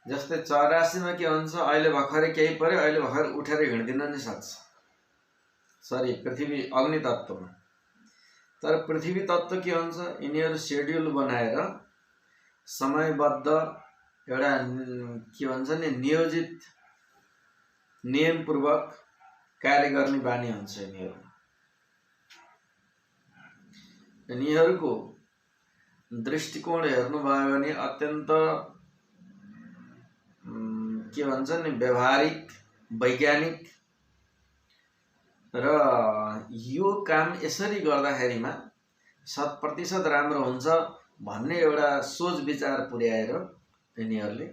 जस्तै चौरासीमा के हुन्छ, अहिले भर्खरै केही पर्यो, अहिले भर्खर उठेर हिँड्दिन नि सक्छ। सरी, पृथ्वी अग्नि तत्त्वमा। तर पृथ्वी तत्त्व के हुन्छ, यिनीहरू सेड्युल बनाएर समयबद्ध एउटा के भन्छ नि नियोजित नियमपूर्वक कार्य गर्ने बानी हुन्छ यिनीहरूको दृष्टिकोण हेर्नुभयो भने अत्यन्त के भन्छ नि व्यवहारिक, वैज्ञानिक र यो काम यसरी गर्दाखेरिमा 100% राम्रो हुन्छ भन्ने एउटा सोच विचार पुर्याएर यिनीहरूले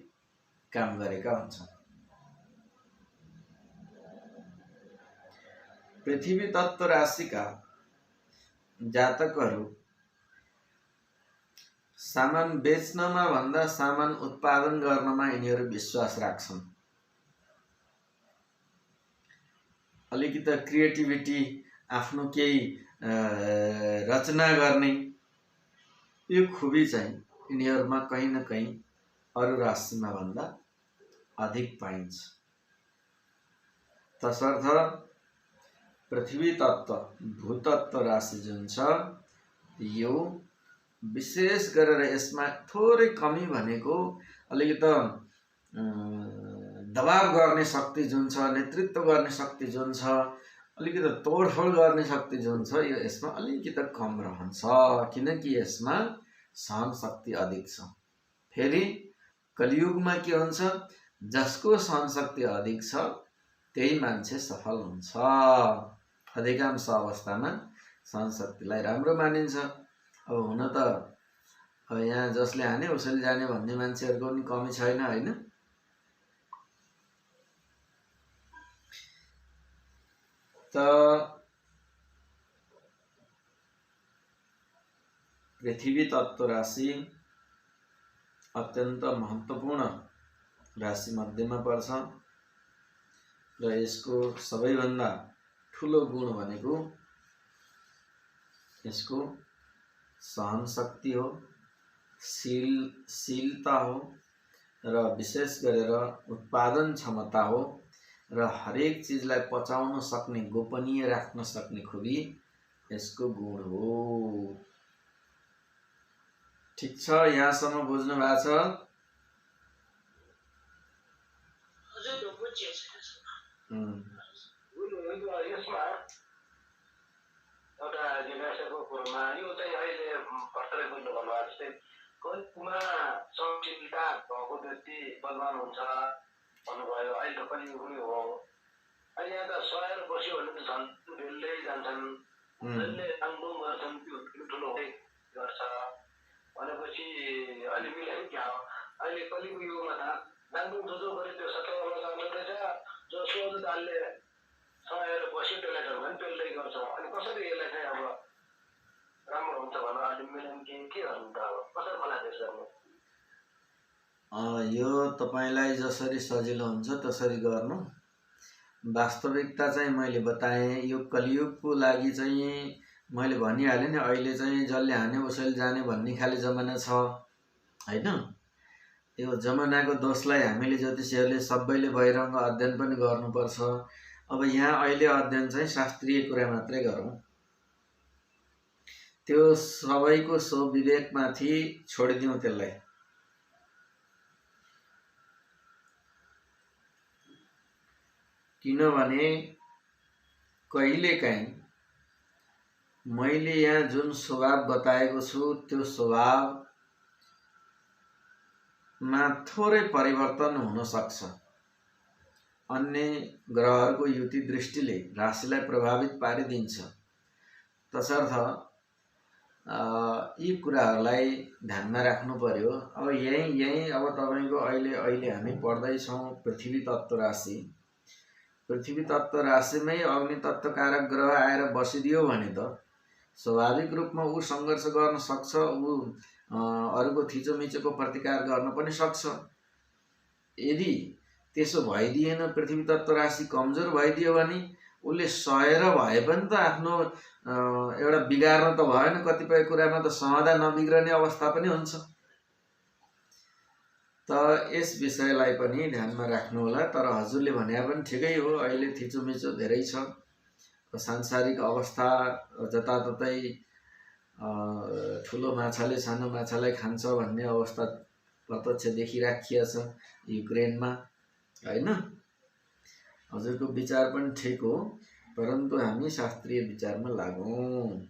काम गरेका हुन्छन्। पृथ्वी तत्त्व राशिका जातकहरू सामान बेच्नमा भन्दा सामान उत्पादन गर्नमा यिनीहरू विश्वास राख्छन्। अलिकति क्रिएटिभिटी, आफ्नो केही रचना गर्ने यो खुबी चाहिँ यिनीहरूमा कहीँ न कहीँ अरू राशिमा भन्दा अधिक पाइन्छ। तसर्थ पृथ्वी तत्त्व भूतत्व राशि जुन छ यो विशेष गरेर यसमा थोरै कमी भनेको अलिकति दबाव गर्ने शक्ति जुन छ, नेतृत्व गर्ने शक्ति जुन छ, अलिकति तोडफोड गर्ने शक्ति जुन छ यो यसमा अलिकति कम रहन्छ, किनकि यसमा सहन शक्ति अधिक छ। फेरि कलियुगमा के हुन्छ, जसको सहन शक्ति अधिक छ त्यही मान्छे सफल हुन्छ। अधिकांश अवस्थामा सहन शक्तिलाई राम्रो मानिन्छ। अब हुन त अब यहाँ जसले हाने उसैले जाने भन्ने मान्छेहरूको पनि कमी छैन होइन। त पृथ्वी तत्त्व राशि अत्यन्त महत्त्वपूर्ण राशि मध्येमा पर्छ र यसको सबैभन्दा ठुलो गुण भनेको यसको सहन शक्ति हो, शीलता हो र विशेष गरेर उत्पादन क्षमता हो र हरेक चिजलाई पचाउन सक्ने, गोपनीय राख्न सक्ने खुबी यसको गुण हो। ठीक छ, यहाँसम्म बुझ्नु भएको छ? यसमा एउटा जिज्ञासाको कुरोमा यो चाहिँ अहिले भर्खरै बुझ्नु भन्नुभयो जस्तै कलियुगमा सहनशीलता भएको व्यक्ति बलवान हुन्छ भन्नुभयो। अहिले त कलियुग पनि हो। अहिले यहाँ त सहेर बस्यो भने त झन् भेल्दै जान्छन्, जसले आङबुङ गर्छन् त्यो ठुलो गर्छ भनेपछि अहिले मिलेको क्या हो। अहिले कलियुग युगमा त नाङबुङ जो गरे त्यो सत्तामा जाँदो रहेछ, जो सोझो दालले सहेर बस्यो त्यसलाई झन् पनि पेल्दै गर्छ। अनि कसरी यसलाई चाहिँ अब राम्रो हुन्छ भनेर अहिले मिलन के गर्नु त, अब कसरी फलादेश गर्नु? यो तपाईलाई जसरी सजिलो हुन्छ त्यसरी गर्नु। वास्तविकता चाहिँ मैले बताएँ, यो कलियुगको लागि चाहिँ मैले भनिहालेँ नि, अहिले चाहिँ जसले हाने उसैले जाने भन्ने खाले जमाना छ होइन। यो जमानाको दोषलाई हामीले ज्योतिषीहरूले सबैले बहिरङ्ग अध्ययन पनि गर्नुपर्छ। अब यहाँ अहिले अध्ययन चाहिँ शास्त्रीय कुरा मात्रै गरौँ, त्यो सबैको स्वविवेकमाथि छोडिदिउँ त्यसलाई। किनभने कहिलेकाहीँ मैले यहाँ जुन स्वभाव बताएको छु त्यो स्वभावमा थोरै परिवर्तन हुन सक्छ। अन्य ग्रहहरूको युति दृष्टिले राशिलाई प्रभावित पारिदिन्छ। तसर्थ यी कुराहरूलाई ध्यानमा राख्नु पर्यो। अब यही अब तपाईको अहिले हामी पढ्दैछौँ पृथ्वी तत्त्व राशि। पृथ्वी तत्त्व राशिमै अग्नि तत्त्व कारक ग्रह आएर बसिदियो भने त स्वाभाविक रूपमा ऊ सङ्घर्ष गर्न सक्छ, ऊ अरूको थिचोमिचोको प्रतिकार गर्न पनि सक्छ। यदि त्यसो भइदिएन, पृथ्वी तत्त्व राशि कमजोर भइदियो भने उसले सहेर भए पनि त आफ्नो एउटा बिगार्न त भएन, कतिपय कुरामा त सहँदा नबिग्रने अवस्था पनि हुन्छ। त यस विषयलाई पनि ध्यानमा राख्नु होला। तर हजुरले भने पनि ठिकै हो, अहिले थिचोमिचो धेरै छ। सांसारिक अवस्था जताततै ठुलो माछाले सानो माछालाई खान्छ भन्ने अवस्था प्रत्यक्ष देखिराखिया छ युक्रेनमा होइन। हजुरको विचार पनि ठिक हो, परन्तु हामी शास्त्रीय विचारमा लागौँ।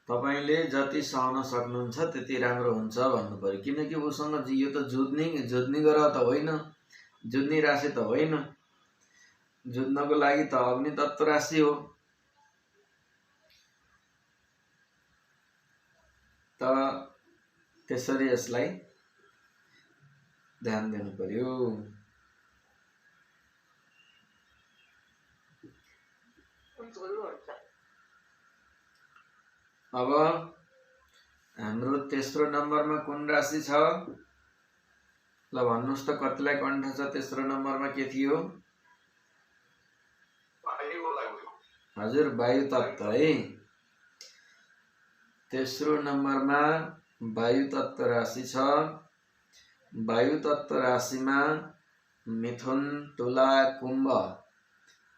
तपाईले जति सहन सक्नुहुन्छ त्यति राम्रो हुन्छ भन्नु पर्यो। किनकि उसँग यो त जुध्ने ग्रह त होइन, जुध्ने राशि त होइन। जुध्नको लागि त अग्नि तत्त्व राशि हो। त त्यसरी यसलाई ध्यान दिनु पर्यो। अब हाम्रो तेस्रो नम्बरमा कुन राशि छ? ल भन्नुहोस् त कतिलाई कण्ठ छ? तेस्रो नम्बरमा के थियो? हजुर वायु तत्त्व है। तेस्रो नम्बरमा वायु तत्त्व राशि छ। वायु तत्त्व राशिमा मिथुन, तुला, कुम्भ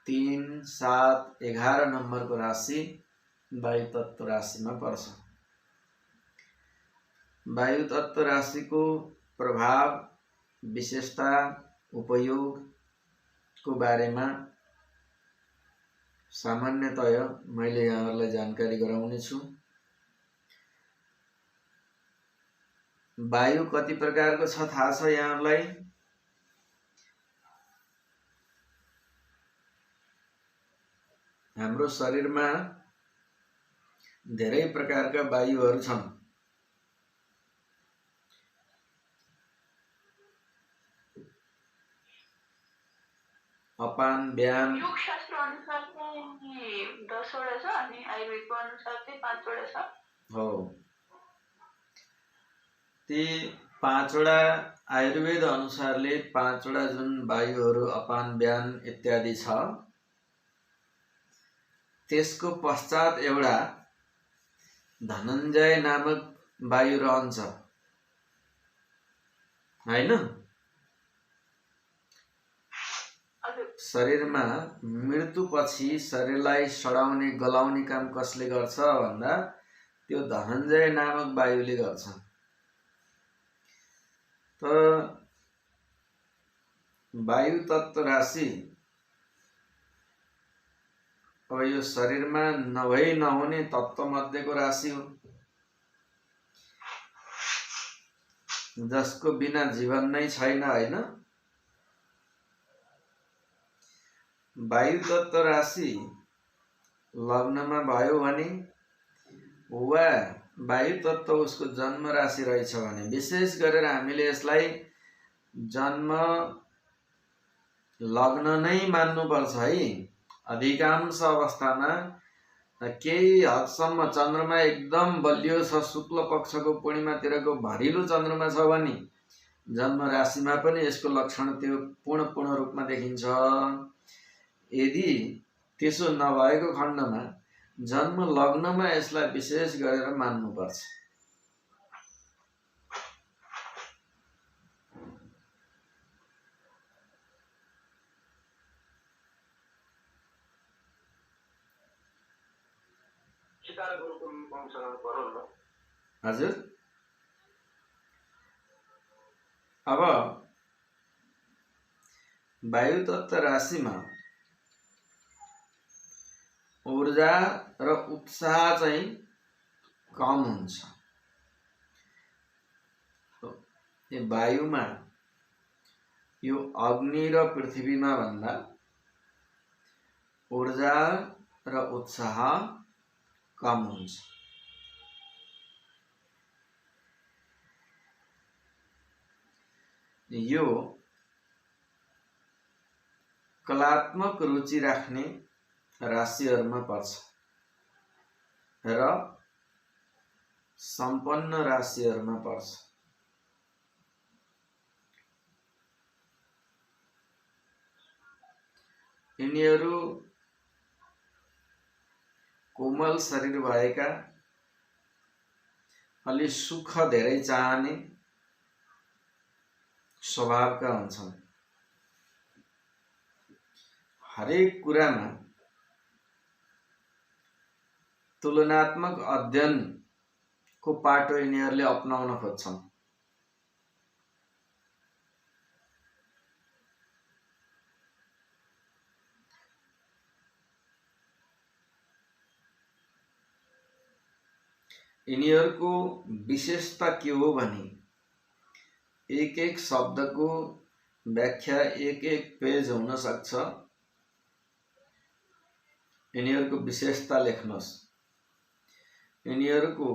3, 7, 11 नम्बरको राशि वायु तत्व राशिमा पर्छ। वायु तत्व राशिको प्रभाव, विशेषता, उपयोगको बारेमा सामान्यतया मैले यहाँहरूलाई जानकारी गराउने छु। वायु कति प्रकारको छ थाहा छ यहाँहरूलाई? हाम्रो शरीरमा धेरै प्रकारका वायुहरू छन्। अपान, व्यान, योगशास्त्र अनुसार चाहिँ 10 वटा छ अनि आयुर्वेदको अनुसार चाहिँ 5 वटा छ। हो, ती 5 वटा आयुर्वेद अनुसारले 5 वटा जुन वायुहरू अपान, व्यान इत्यादि छ, त्यसको पश्चात एउटा धनञ्जय नामक वायु रहन्छ, हैन? शरीरमा मृत्युपछि शरीरलाई सडाउने, गलाउने काम कसले गर्छ भन्दा त्यो धनञ्जय नामक वायुले गर्छ। त वायु तत्व राशि अब यो शरीरमा नभई नहुने तत्व मध्येको राशि हो, जसको बिना जीवन नै छैन, हैन? वायु तत्व राशि लग्नमा भयो भने वा वायु तत्व उसको जन्म राशि रहेछ भने, विशेष गरेर हामीले यसलाई जन्म लग्न नै मान्नुपर्छ है। अधिकांश अवस्थामा केही हदसम्म चन्द्रमा एकदम बलियो छ, शुक्ल पक्षको पूर्णिमातिरको भरिलो चन्द्रमा छ भने जन्म राशिमा पनि यसको लक्षण त्यो पूर्ण रूपमा देखिन्छ। यदि त्यसो नभएको खण्डमा जन्म लग्नमा यसलाई विशेष गरेर मान्नुपर्छ। हजुर, अब वायु तत्व राशिमा ऊर्जा र उत्साह चाहिँ कम हुन्छ। यो वायुमा यो अग्नि र पृथ्वीमा भन्दा ऊर्जा र उत्साह कम हुन्छ। यो कलात्मक रुचि राख्ने राशिहरूमा पर्छ र सम्पन्न राशिहरूमा पर्छ। यिनीहरू कोमल शरीर भएका, अलि सुख धेरै चाहने स्वभावका हुन्छन्। हरेक कुरामा तुलनात्मक अध्ययनको पाटो यिनीहरूले अपनाउन खोज्छन्। यिनीहरूको विशेषता के हो भने एक एक शब्दको व्याख्या एक पेज हुन सक्छ। यिनीहरूको विशेषता लेख्नुहोस्। यिनीहरूको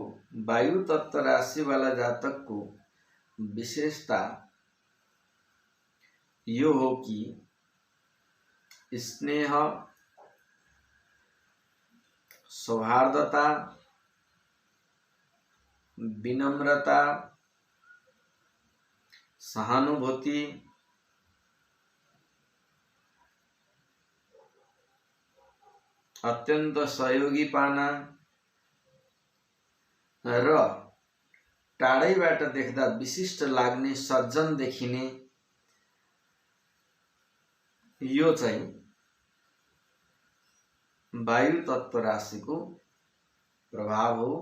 वायु तत्व राशि वाला जातकको विशेषता यो हो कि स्नेह, सौहार्दता, विनम्रता, सहानुभूति, अत्यन्त सहयोगी पाना र टाढैबाट देख्दा विशिष्ट लाग्ने, सज्जन देखिने, यो चाहिँ वायु तत्व राशिको प्रभाव हो,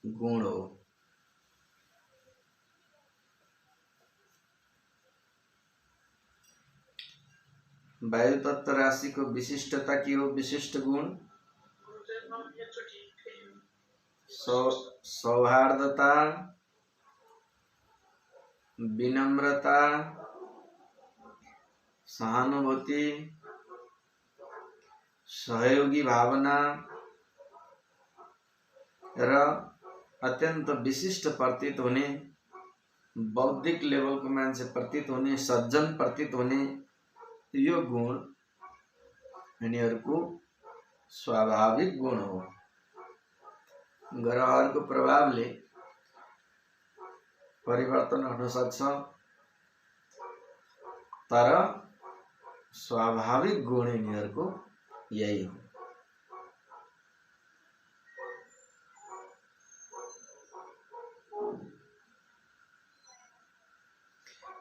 गुण हो। वायु तत्व राशि को विशिष्टता की हो, विशिष्ट गुण सौहार्दता, विनम्रता, सहानुभूति, सहयोगी भावना र अत्यंत विशिष्ट प्रतीत हुने, बौद्धिक लेभलको मान्छे प्रतीत हुने, सज्जन प्रतीत हुने, यो गुण यिनीहरूको स्वाभाविक गुण हो। ग्रहहरूको प्रभावले परिवर्तन हुन सक्छ, तर स्वाभाविक गुण यिनीहरूको यही हो।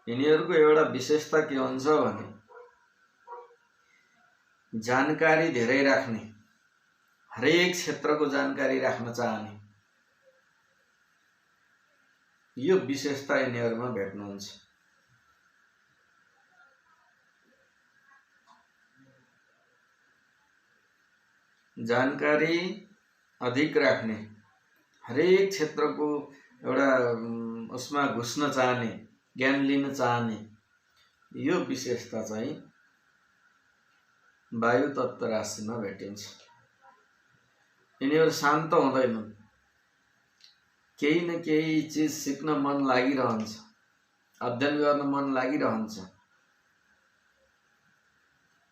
यिनीहरूको एउटा विशेषता के हुन्छ भने जानकारी धेरै राख्ने, हरेक क्षेत्रको जानकारी राख्न चाहने, यो विशेषता यिनीहरूमा भेट्नुहुन्छ। जानकारी अधिक राख्ने, हरेक क्षेत्रको एउटा उसमा घुस्न चाहने, ज्ञान लिन चाहने, यो विशेषता चाहिँ वायु तत्व राशिमा भेटिन्छ। यिनीहरू शान्त हुँदैनन्, केही न केही चीज सिक्न मन लागिरहन्छ, अध्ययन गर्न मन लागिरहन्छ,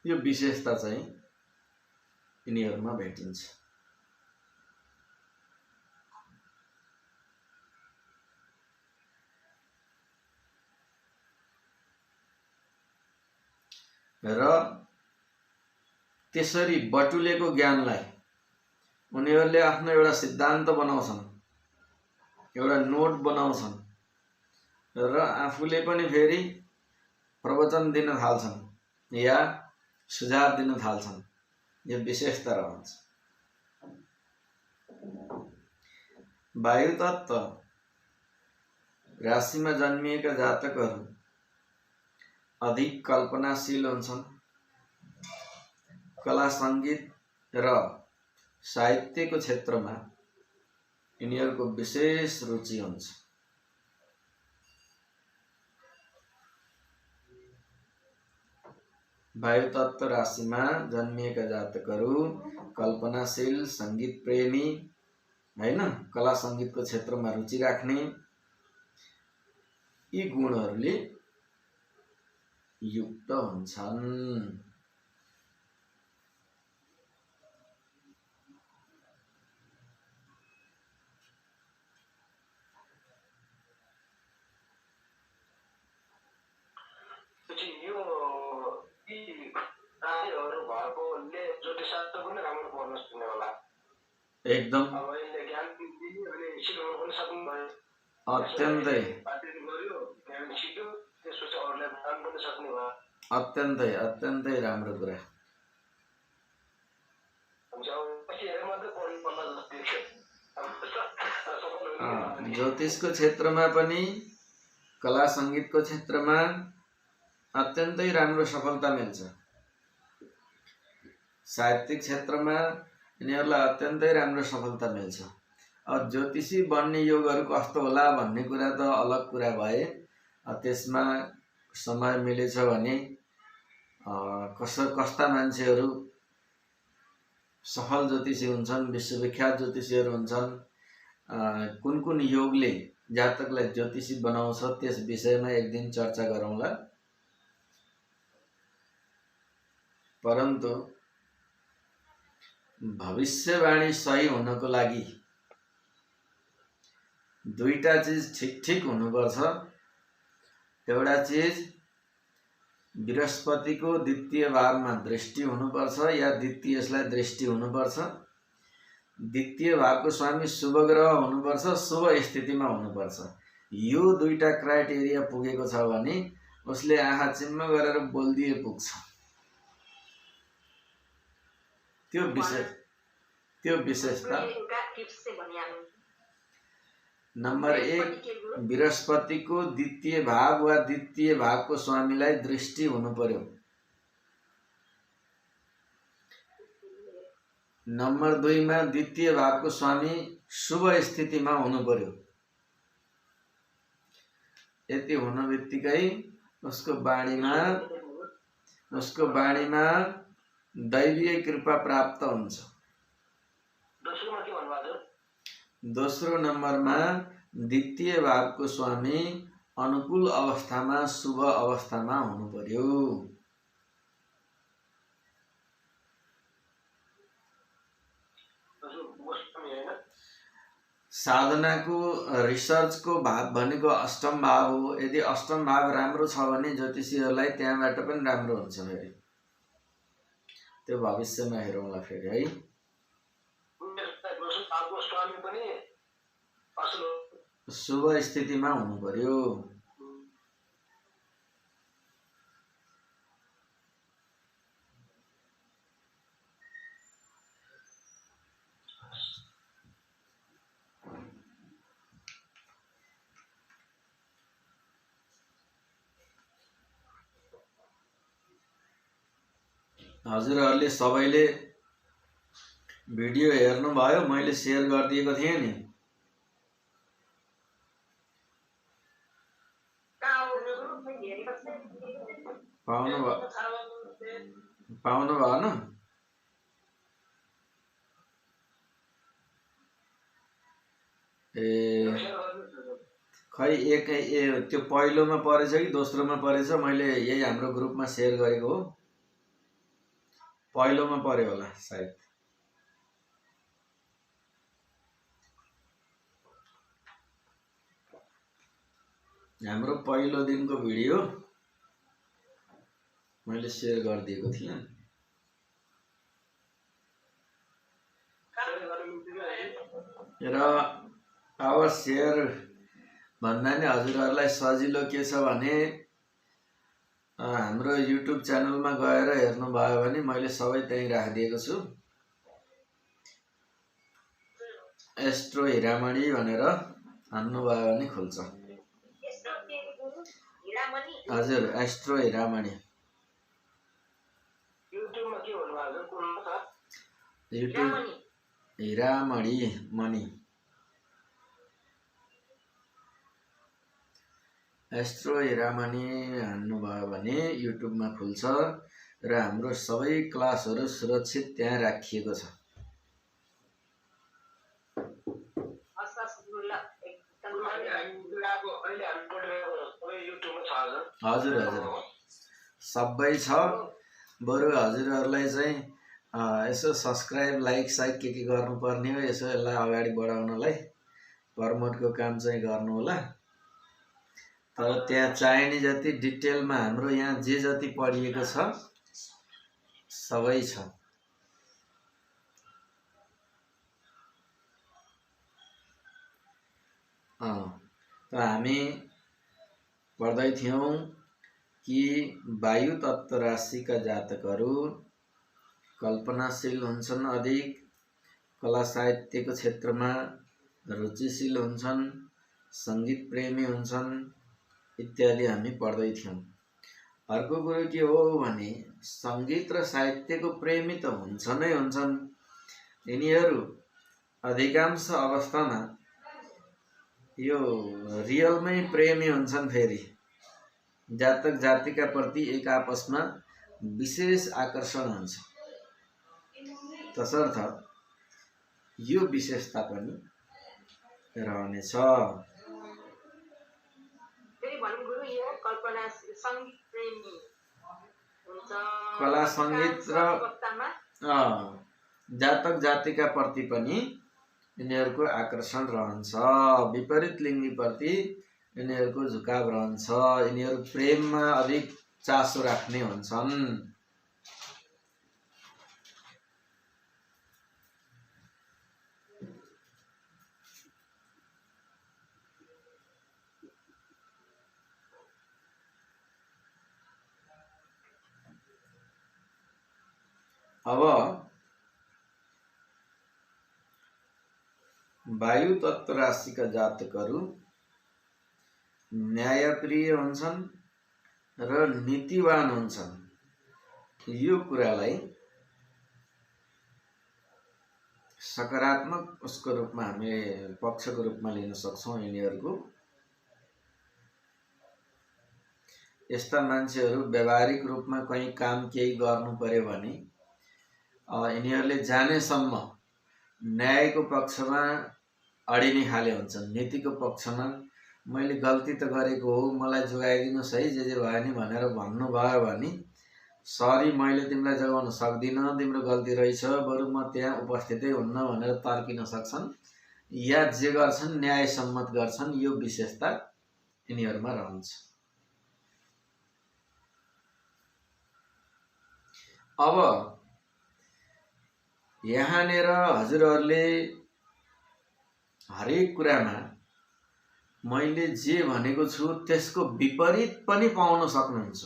यो विशेषता चाहिँ यिनीहरूमा भेटिन्छ। र त्यसरी बटुलेको ज्ञानलाई उनीहरूले आफ्नो एउटा सिद्धान्त बनाउँछन्, एउटा नोट बनाउँछन् र आफूले पनि फेरि प्रवचन दिन थाल्छन् या सुझाव दिन थाल्छन्। यो विशेषता रहन्छ। वायु तत्व राशिमा जन्मिएका जातकहरू अधिक कल्पनाशील हुन्छन्, कला संगीत र साहित्यको क्षेत्रमा यिनीहरूको विशेष रुचि हुन्छ। वायु तत्व राशिमा जन्मिएका जातकहरू कल्पनाशील, संगीत प्रेमी, हैन, कला संगीतको क्षेत्रमा रुचि राख्ने, यी गुणहरूले युक्त हुन्छन्। एकदम अत्यन्तै अत्यन्तै अत्यन्तै राम्रो कुरा। ज्योतिषको क्षेत्रमा पनि, कला संगीतको क्षेत्रमा अत्यन्तै राम्रो सफलता मिल्छ। साहित्यिक क्षेत्रमा यिनीहरूलाई अत्यन्तै राम्रो सफलता मिल्छ। अब ज्योतिषी बन्ने योगहरू कस्तो होला भन्ने कुरा त अलग कुरा भए, त्यसमा समय मिलेछ भने कस्ता मान्छेहरू सफल ज्योतिषी हुन्छन्, विश्वविख्यात ज्योतिषीहरू हुन्छन्, कुन कुन योगले जातकलाई ज्योतिषी बनाउँछ, त्यस विषयमा एक दिन चर्चा गरौँला। परन्तु भविष्यवाणी सही हुनको लागि दुईटा चीज ठीक ठीक हुनुपर्छ। एउटा चीज बृहस्पतिको द्वितीय भावमा दृष्टि हुनुपर्छ या द्वितीयलाई दृष्टि हुनुपर्छ। द्वितीय भावको स्वामी शुभ ग्रह हुनुपर्छ, शुभ स्थितिमा हुनुपर्छ। यो दुईटा क्राइटेरिया पुगेको छ भने उसले आँखा चिम्म गरेर बोल्दिए पुग्छ। त्यो विशेषता टिप्स चाहिँ भनिहाल्नु। नम्बर 1 बृहस्पतिको द्वितीय भाव वा द्वितीय भावको स्वामीलाई दृष्टि हुनु पर्यो। नम्बर 2 मा द्वितीय भावको स्वामी शुभ स्थितिमा हुनु पर्यो। यति हुन बित्तिकै उसको बाणीमा दैवीय कृपा प्राप्त हुन्छ। दोस्रोमा के भन्नुभएको छ? दोस्रो नम्बरमा द्वितीय भावको स्वामी अनुकूल अवस्थामा शुभ अवस्थामा हुनु पर्यो। साधनाको रिसर्चको भाव भनेको अष्टम भाव हो। यदि अष्टम भाव राम्रो छ भने ज्योतिषीहरूलाई त्यहाँबाट पनि राम्रो हुन्छ। फेरि त्यो भविष्यमा हेरौँला फेरि है। शुभ स्थितिमा हुनु पर्यो। हजुरहरूले सबैले भिडियो हेर्नुभयो? मैले सेयर गरिदिएको थिएँ नि। पाउनु भएन? खै त्यो पहिलोमा परेछ कि दोस्रोमा परेछ? मैले यही हाम्रो ग्रुपमा सेयर गरेको हो। पहिलोमा पर्यो होला सायद। हाम्रो पहिलो दिनको भिडियो मैले सेयर गरिदिएको थिएँ। र अब सेयर भन्दा नि हजुरहरूलाई सजिलो के छ भने हाम्रो युट्युब च्यानलमा गएर हेर्नुभयो भने मैले सबै त्यहीँ राखिदिएको छु। एस्ट्रो हिरामणि भनेर हान्नुभयो भने खुल्छ। हजुर, एस्ट्रो हिरामणि। युट्युब हिरामणि मणि, एस्ट्रो हिरामणि हान्नुभयो भने युट्युबमा खुल्छ र हाम्रो सबै क्लासहरू सुरक्षित त्यहाँ राखिएको छ। हजुर हजुर सबै छ। बरु हजुरहरूलाई चाहिँ यसो सब्सक्राइब लाइक साइक के गर्नुपर्ने हो, यसो यसलाई अगाडि बढाउनलाई प्रमोटको काम चाहिँ गर्नु होला। तर त्यहाँ चाहिने जति डिटेलमा हाम्रो यहाँ जे जति पढिएको छ सबै छ। त हामी पढ्दै थियौँ कि वायु तत्व राशिका जातकहरू कल्पनाशील हुन्छन्, अधिक कला साहित्यको क्षेत्रमा रुचिशील हुन्छन्, सङ्गीत प्रेमी हुन्छन् इत्यादि हामी पढ्दै थियौँ। अर्को कुरो के हो भने सङ्गीत र साहित्यको प्रेमी त हुन्छ नै हुन्छन्, यिनीहरू अधिकांश अवस्थामा यो रियलमै प्रेमी हुन्छन्। फेरि जातक जातिका प्रति एक आपसमा विशेष आकर्षण हुन्छ। तसर्थ यो विशेषता पनि रहनेछ। कला सङ्गीत र जातक जातिका प्रति पनि यिनीहरूको आकर्षण रहन्छ। विपरीत लिङ्गीप्रति यिनीहरूको झुकाव रहन्छ। यिनीहरू प्रेममा अधिक चासो राख्ने हुन्छन्। अब वायु तत्व राशिका जातकहरू न्यायप्रिय हुन्छन् र नीतिवान हुन्छन्। यो कुरालाई सकारात्मक उसको रूपमा हामीले पक्षको रूपमा लिन सक्छौँ। यिनीहरूको यस्ता मान्छेहरू व्यावहारिक रूपमा कहीँ काम केही गर्नु पर्यो भने यिनीहरूले जानेसम्म न्यायको पक्षमा अडिने खाले हुन्छन्। नीतिको पक्षमा मैले गल्ती त गरेको हो, मलाई जोगाइदिनुहोस् है, जे भयो नि भनेर भन्नुभयो भने सरी मैले तिमीलाई जोगाउन सक्दिनँ, तिम्रो गल्ती रहेछ, बरु म त्यहाँ उपस्थितै हुन्न भनेर तर्किन सक्छन् या जे गर्छन् न्याय सम्मत गर्छन्। यो विशेषता यिनीहरूमा रहन्छ। अब यहाँनिर हजुरहरूले हरेक कुरामा मैले जे भनेको छु त्यसको विपरीत पनि पाउन सक्नुहुन्छ।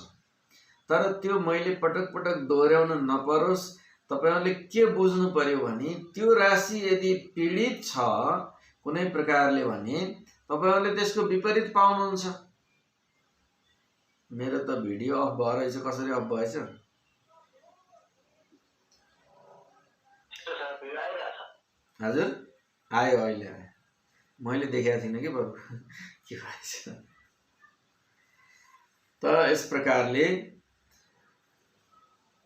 तर त्यो मैले पटक पटक दोहोऱ्याउन नपरोस्। तपाईहरूले के बुझ्नु पर्यो भने त्यो राशि यदि पीडित छ कुनै प्रकारले भने तपाईहरूले त्यसको विपरीत पाउनुहुन्छ। मेरो त भिडियो अफ भयो रहेछ, कसरी अफ भएछ? हजुर आयो, अहिले आयो, मैले देखेको थिइनँ कि बरु के भएछ। त यस प्रकारले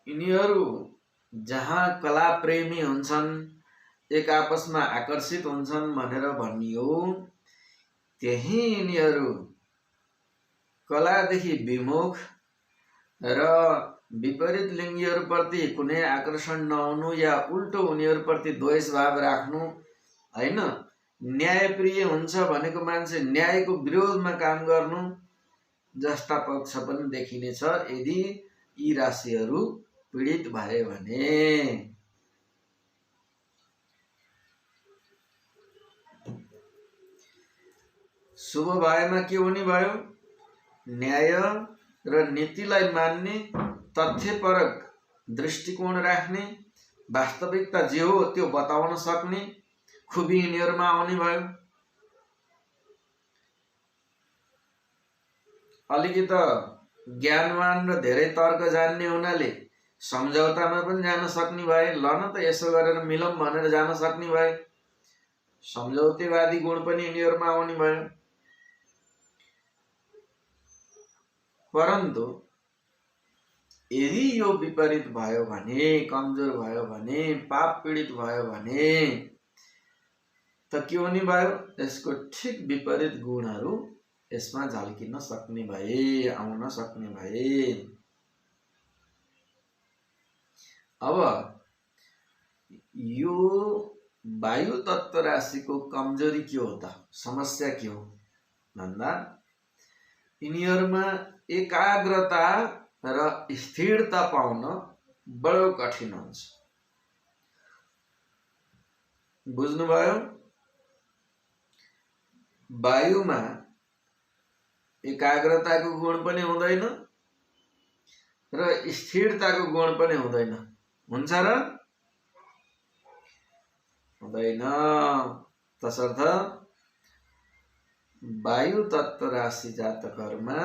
यिनीहरू जहाँ कला प्रेमी हुन्छन्, एक आपसमा आकर्षित हुन्छन् भनेर भनियो, त्यही यिनीहरू कलादेखि विमुख र विपरीत लिङ्गीहरूप्रति कुनै आकर्षण नहुनु या उल्टो उनीहरूप्रति द्वेष भाव राख्नु हैन, न्यायप्रिय हुन्छ भनेको मान्छे न्यायको विरोधमा काम गर्नु जस्ता पक्ष पनि देखिनेछ यदि यी राशिहरू पीडित भए भने। शुभ भएमा के हुने भयो? न्याय र नीतिलाई मान्ने, तथ्यपरक दृष्टिकोण राख्ने, वास्तविकता जे हो त्यो बताउन सक्ने खुबी यिनीहरूमा आउने भयो। अलिकति ज्ञानवान र धेरै तर्क जान्ने हुनाले सम्झौतामा पनि जान सक्ने भए, ल न त यसो गरेर मिलौँ भनेर जान सक्ने भए, सम्झौतेवादी गुण पनि यिनीहरूमा आउने भयो। परन्तु यदि यो विपरीत भयो भने, कमजोर भयो भने, पाप पीडित भयो भने त के हुने भयो? यसको ठिक विपरीत गुणहरू यसमा झल्किन सक्ने भए, आउन सक्ने भए। अब यो वायु तत्व राशिको कमजोरी के हो त? समस्या के हो भन्दा यिनीहरूमा एकाग्रता र स्थिरता पाउन बडो कठिन हुन्छ। बुझ्नुभयो? वायुमा एकाग्रताको गुण पनि हुँदैन र स्थिरताको गुण पनि हुँदैन। हुन्छ र? हुँदैन। तसर्थ वायु तत्व राशि जातकहरूमा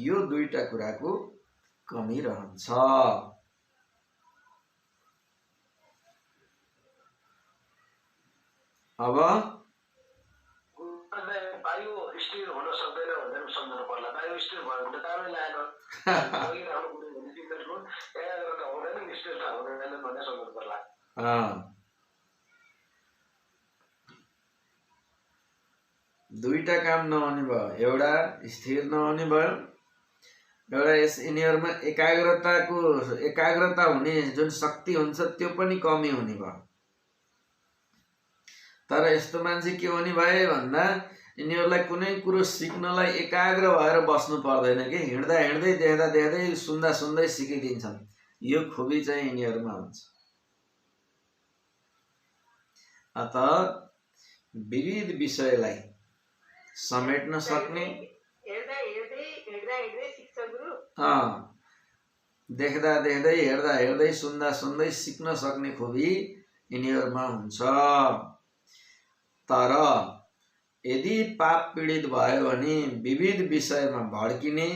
यो दुईटा कुराको कमी रहन्छ। अब वायु स्थिर हुन सक्दैन भनेर सम्झनु पर्ला। वायु स्थिर भयो भने त कामै लागेन, हुँदैन, स्थिरता हुँदैन भनेर सम्झनु पर्ला। दुईटा काम नहुने भयो, एउटा स्थिर नहुने भयो, एउटा यस यिनीहरूमा एकाग्रता हुने जुन शक्ति हुन्छ त्यो पनि कमी हुने भयो। तर यस्तो मान्छे के हुने भए भन्दा यिनीहरूलाई कुनै कुरो सिक्नलाई एकाग्र भएर बस्नु पर्दैन कि हिँड्दा हिँड्दै देख्दा देख्दै सुन्दा सुन्दै सिकिदिन्छन्। यो खुबी चाहिँ यिनीहरूमा हुन्छ। अत विविध विषयलाई समेट्न सक्ने, देख्दा देख्दै हेर्दा हेर्दै सुन्दा सुन्दै सिक्न सक्ने खुबी यिनीहरूमा हुन्छ। तर यदि पाप पीडित भयो भने विविध विषयमा भड्किने,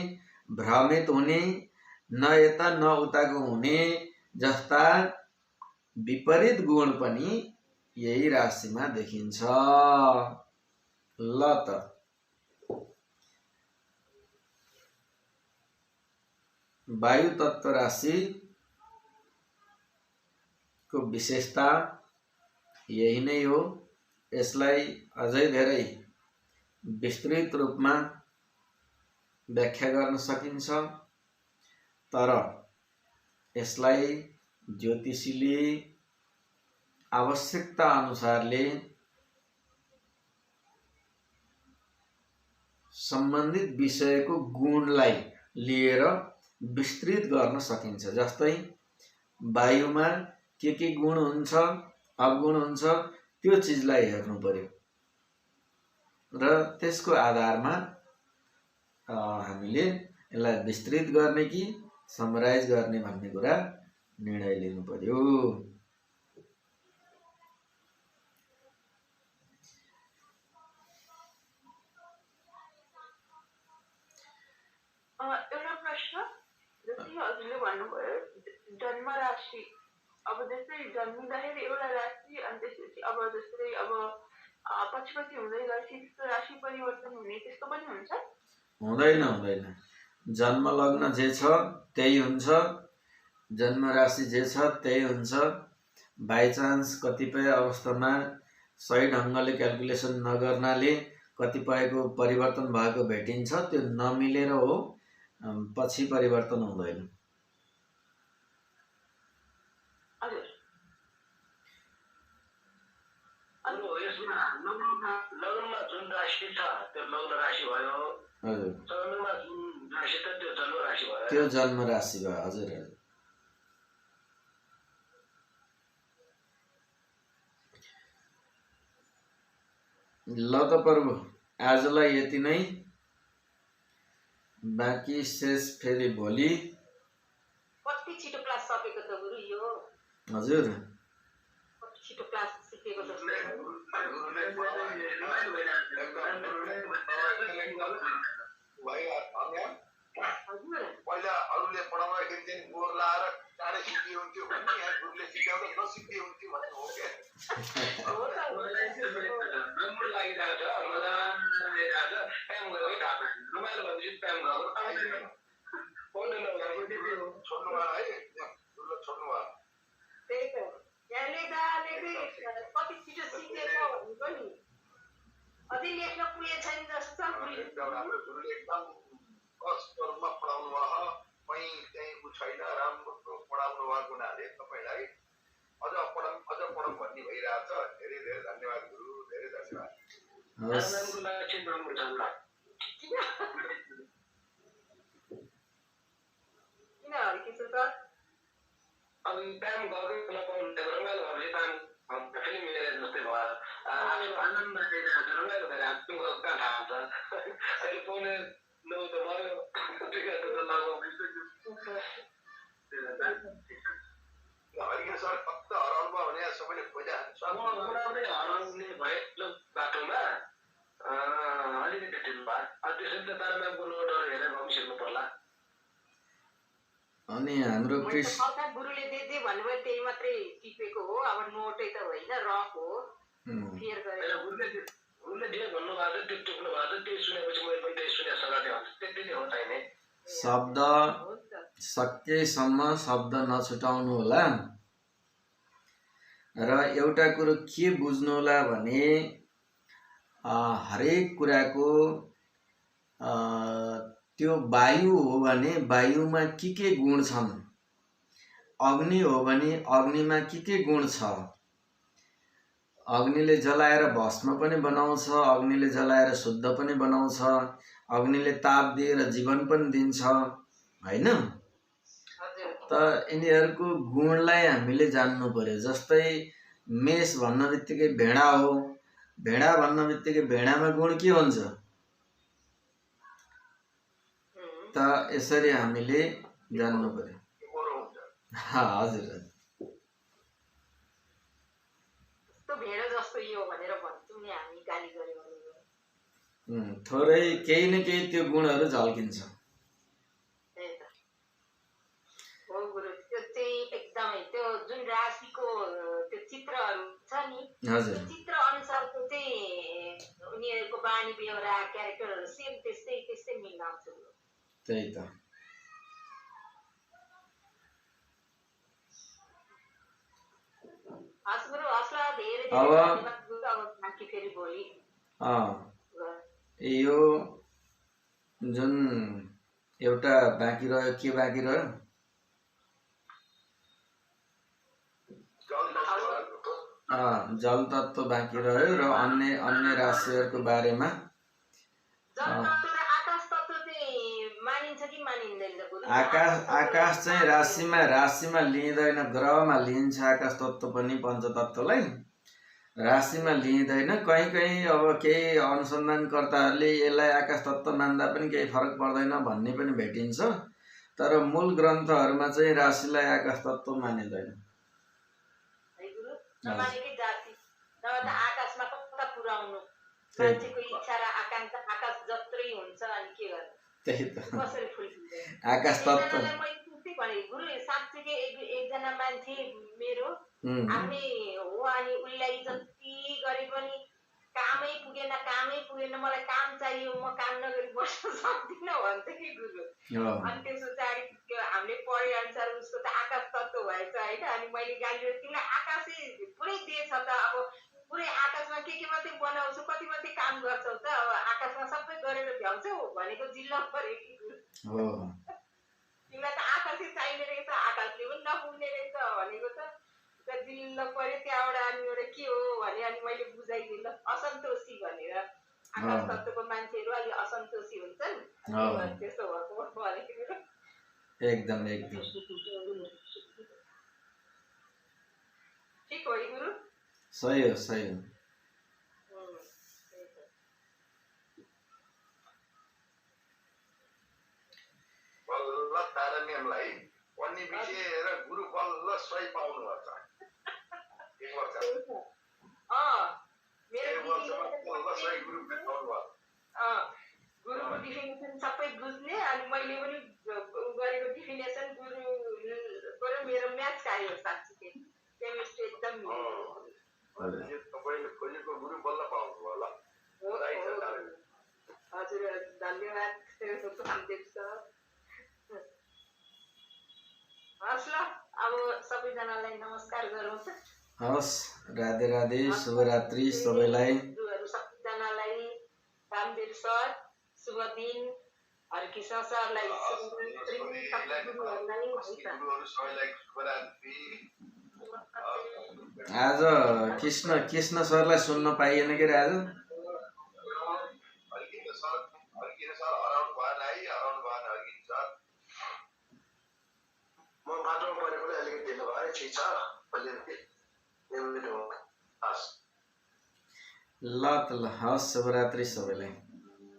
भ्रमित हुने, न यता न उताको हुने जस्ता विपरीत गुण पनि यही राशिमा देखिन्छ। ल त वायु तत्व राशिको विशेषता यही नै हो। यसलाई अझै धेरै विस्तृत रूपमा व्याख्या गर्न सकिन्छ, तर यसलाई ज्योतिषीले आवश्यकता अनुसारले सम्बन्धित विषयको गुणलाई लिएर विस्तृत गर्न सकिन्छ। जस्तै वायुमा के गुण हुन्छ, अवगुण हुन्छ, त्यो चिजलाई हेर्नु पर्यो र त्यसको आधारमा हामीले यसलाई विस्तृत गर्ने कि समराइज गर्ने भन्ने कुरा निर्णय लिनु पर्यो। एउटा प्रश्न, जस्तै हजुरले भन्नुभयो जन्म राशि, अब जस्तै जन्मिँदाखेरि एउटा राशि अनि त्यसपछि अब जस्तै अब पछि हुँदै गएपछि त्यस्तो राशि परिवर्तन हुने त्यस्तो पनि हुन्छ? हुँदैन। जन्म लग्न जे छ त्यही हुन्छ, जन्म राशि जे छ त्यही हुन्छ। बाइचान्स कतिपय अवस्थामा सही ढङ्गले क्याल्कुलेसन नगर्नाले कतिपयको परिवर्तन भएको भेटिन्छ, त्यो नमिलेर हो, पछि परिवर्तन हुँदैन। लग्नमा जुन राशि छ त्यो लग्न राशि भयो, हजुर जन्ममा जुन राशि छ त्यो जन्म राशि भयो, त्यो जन्म राशि भयो। हजुर ल त प्रभु, आजलाई यति नै, बाँकी शेष फेरि भोलि। कति छिटो क्लास सकेको त गुरु यो? हजुर कति छिटो क्लास सिकेको जस्तो। पहिला अरूले पढाउँदाखेरि चाहिँ गोर लाएर चाँडै सिकिए हुन्थ्यो भन्ने, यहाँ गुरुले सिकाउँदा नसिकिए हुन्थ्यो भन्ने हो क्या। राम्रो लागिरहेको छ, मजा लागिरहेको छ, काम गरेको थाहा पाएन, रमाइलो भनेपछि काम गरेको थाहा पाएन। छोड्नु भएन है, गुरुलाई छोड्नु भएन। त्यही त यहाँ लेख्दाले कति छिटो सिकेको भनेको नि, अझै लेख्न पुगेको छैन जस्तो छ। एकदम राम्रो, गुरुले एकदम कष्ट रूपमा पढाउनु भयो, कहीँ त्यहीँ उ छैन, राम्रो पढाउनु भएको हुनाले तपाईँलाई अझ पढौँ भन्ने भइरहेछ। धेरै धेरै धन्यवाद गुरु, धेरै धन्यवाद। किन हरिकिशोर सर? अब काम गर्दै नपाउनु रमाइलो भयो, काम फेरि मिलेर जस्तै भयो, आनन्द आइरहेको छ, रमाइलो भइरहेको छ, कहाँ थाहा हुन्छ अहिले पाउने नौ त भयो, हरिकिशोर सर कता हराउनु भयो भने सबैले हराउने भयो बाटोमा अलिकति ढिलो भयो। त्यसरी त तारा म्यामको नोटहरू हेरेर भइसक्नु पर्ला। अनि हाम्रो गुरुले जे भन्नुभयो त्यही मात्रै टिपेको हो, अब नोटै त होइन, रफ हो, फेयर गरेर। उसले जे भन्नुभएको छ त्यो टिप्नु भएको छ, त्यही सुनेपछि मैले पनि त्यही सुने सराटे हुन्छ, त्यति नै हो चाहिने। शब्द सकेसम्म शब्द नछुटाउनु होला। र एउटा कुरो के बुझ्नु होला भने हरेक कुराको त्यो वायु हो भने वायुमा के गुण छन्, अग्नि हो भने अग्निमा के गुण छ। अग्निले जलाएर भस्म पनि बनाउँछ, अग्निले जलाएर शुद्ध पनि बनाउँछ, अग्निले ताप दिएर जीवन पनि दिन्छ, होइन? त यिनीहरूको गुणलाई हामीले जान्नु पर्यो। जस्तै मेष भन्न बित्तिकै भेडा हो, भेडा भन्न बित्तिकै भेडामा गुण के हुन्छ त यसरी हामीले जान्नु पर्यो। हजुर भेडा जस्तो यो भनेर भन्छौँ नि हामी। थोरै केही न केही त्यो गुणहरू झल्किन्छ। त्यही त हो गुरु, त्यो चाहिँ एकदमै त्यो जुन राशिको त्यो चित्रहरू छ नि, हजुर त्यो चित्र अनुसारको चाहिँ उनीहरूको बानी बेहोरा क्यारेक्टरहरू सेम त्यस्तै त्यस्तै मिल्न आउँछ गुरु। त्यही त। हस् गुरु, हस् ल, धेरै धेरै अब धन्यवाद गुरु। अब बाँकी फेरि भोलि यो जुन एउटा बाँकी रह्यो, के बाँकी रह्यो? जल तत्त्व बाँकी रह्यो र अन्य अन्य राशिहरूको बारेमा जल तत्त्व र आकाश तत्त्व चाहिँ मानिन्छ कि मानिँदैन गुरु? आकाश चाहिँ राशिमा लिइँदैन, ग्रहमा लिइन्छ आकाश तत्त्व पनि पञ्चतत्त्वलाई, राशिमा लिइँदैन। कहीँ कहीँ अब केही अनुसन्धानकर्ताहरूले यसलाई आकाश तत्त्व मान्दा पनि केही फरक पर्दैन भन्ने पनि भेटिन्छ, तर मूल ग्रन्थहरूमा चाहिँ राशिलाई आकाश तत्त्व मानिँदैन। नमानेकै जाति, नभए त आकाशमा कता पुर्याउनु, मान्छेको इच्छा र आकाङ्क्षा आकाश जत्रै हुन्छ, अनि के गर्नु, त्यही त कसरी फुल्किन्छ आकाश तत्त्व। मैले सोच्दै भने गुरु, साँच्चीकै एकजना मान्छे मेरो आफ्नै हो, अनि उसलाई जति गरे पनि कामै पुगेन, मलाई काम चाहियो, म काम नगरी बस्न सक्दिनँ भन्छ कि गुरु। अनि त्यसो चाहिँ हामीले पढे अनुसार उसको त आकाश तत्त्व भएछ होइन। अनि मैले गाली तिमीलाई आकाशै पुरै दिएछ त, अब पुरै आकाशमा के मात्रै बनाउँछौ, कति मात्रै काम गर्छौ त, अब आकाशमा सबै गरेर भ्याउँछौ भनेको जिल्ला पऱ्यो कि गुरु। तिमीलाई त आकाशै चाहिने रहेछ, आकाशले पनि नपुग्ने रहेछ भनेको त जिल्ला पऱ्यो। त्यहाँबाट अनि एउटा के हो भने अनि मैले बुझाइदिएँ ल, असन्तोषी भनेर। आकाश तत्त्वको मान्छेहरू अलि असन्तोषी हुन्छन्, त्यस्तो भएको भनेको एकदम एकदम ठिक हो गुरु, सही हो, सही हो। बल्ल तारण्यमलाई पढ्ने विषय र गुरु बल्ल सही पाउनु पर्छ। एक वर्ष गुरुको डिफिनेसन सबै बुझ्ने, अनि मैले पनि गरेको डिफिनेसन गुरुको र मेरो म्याच खायो साँच्चीकै। केमिस्ट्री एकदम तपाईँले खोजेको गुरु बल्ल पाउनु होला। हजुर, धन्यवाद रामदेव सर। हस् ल, अब सबैजनालाई नमस्कार गरौँ त। हस्, राधे राधे, शुभरात्रि सबैलाई। सबैजनालाई रामदेव सर शुभ दिन, हरकृष्ण सरलाई आज कृष्ण सरलाई सुन्न पाइएन के रे आज? म बाटोमा परेकोले अलिकति ढिलो भयो, ठिक छ। ल त ल, हस्, शुभरात्रि सबैलाई।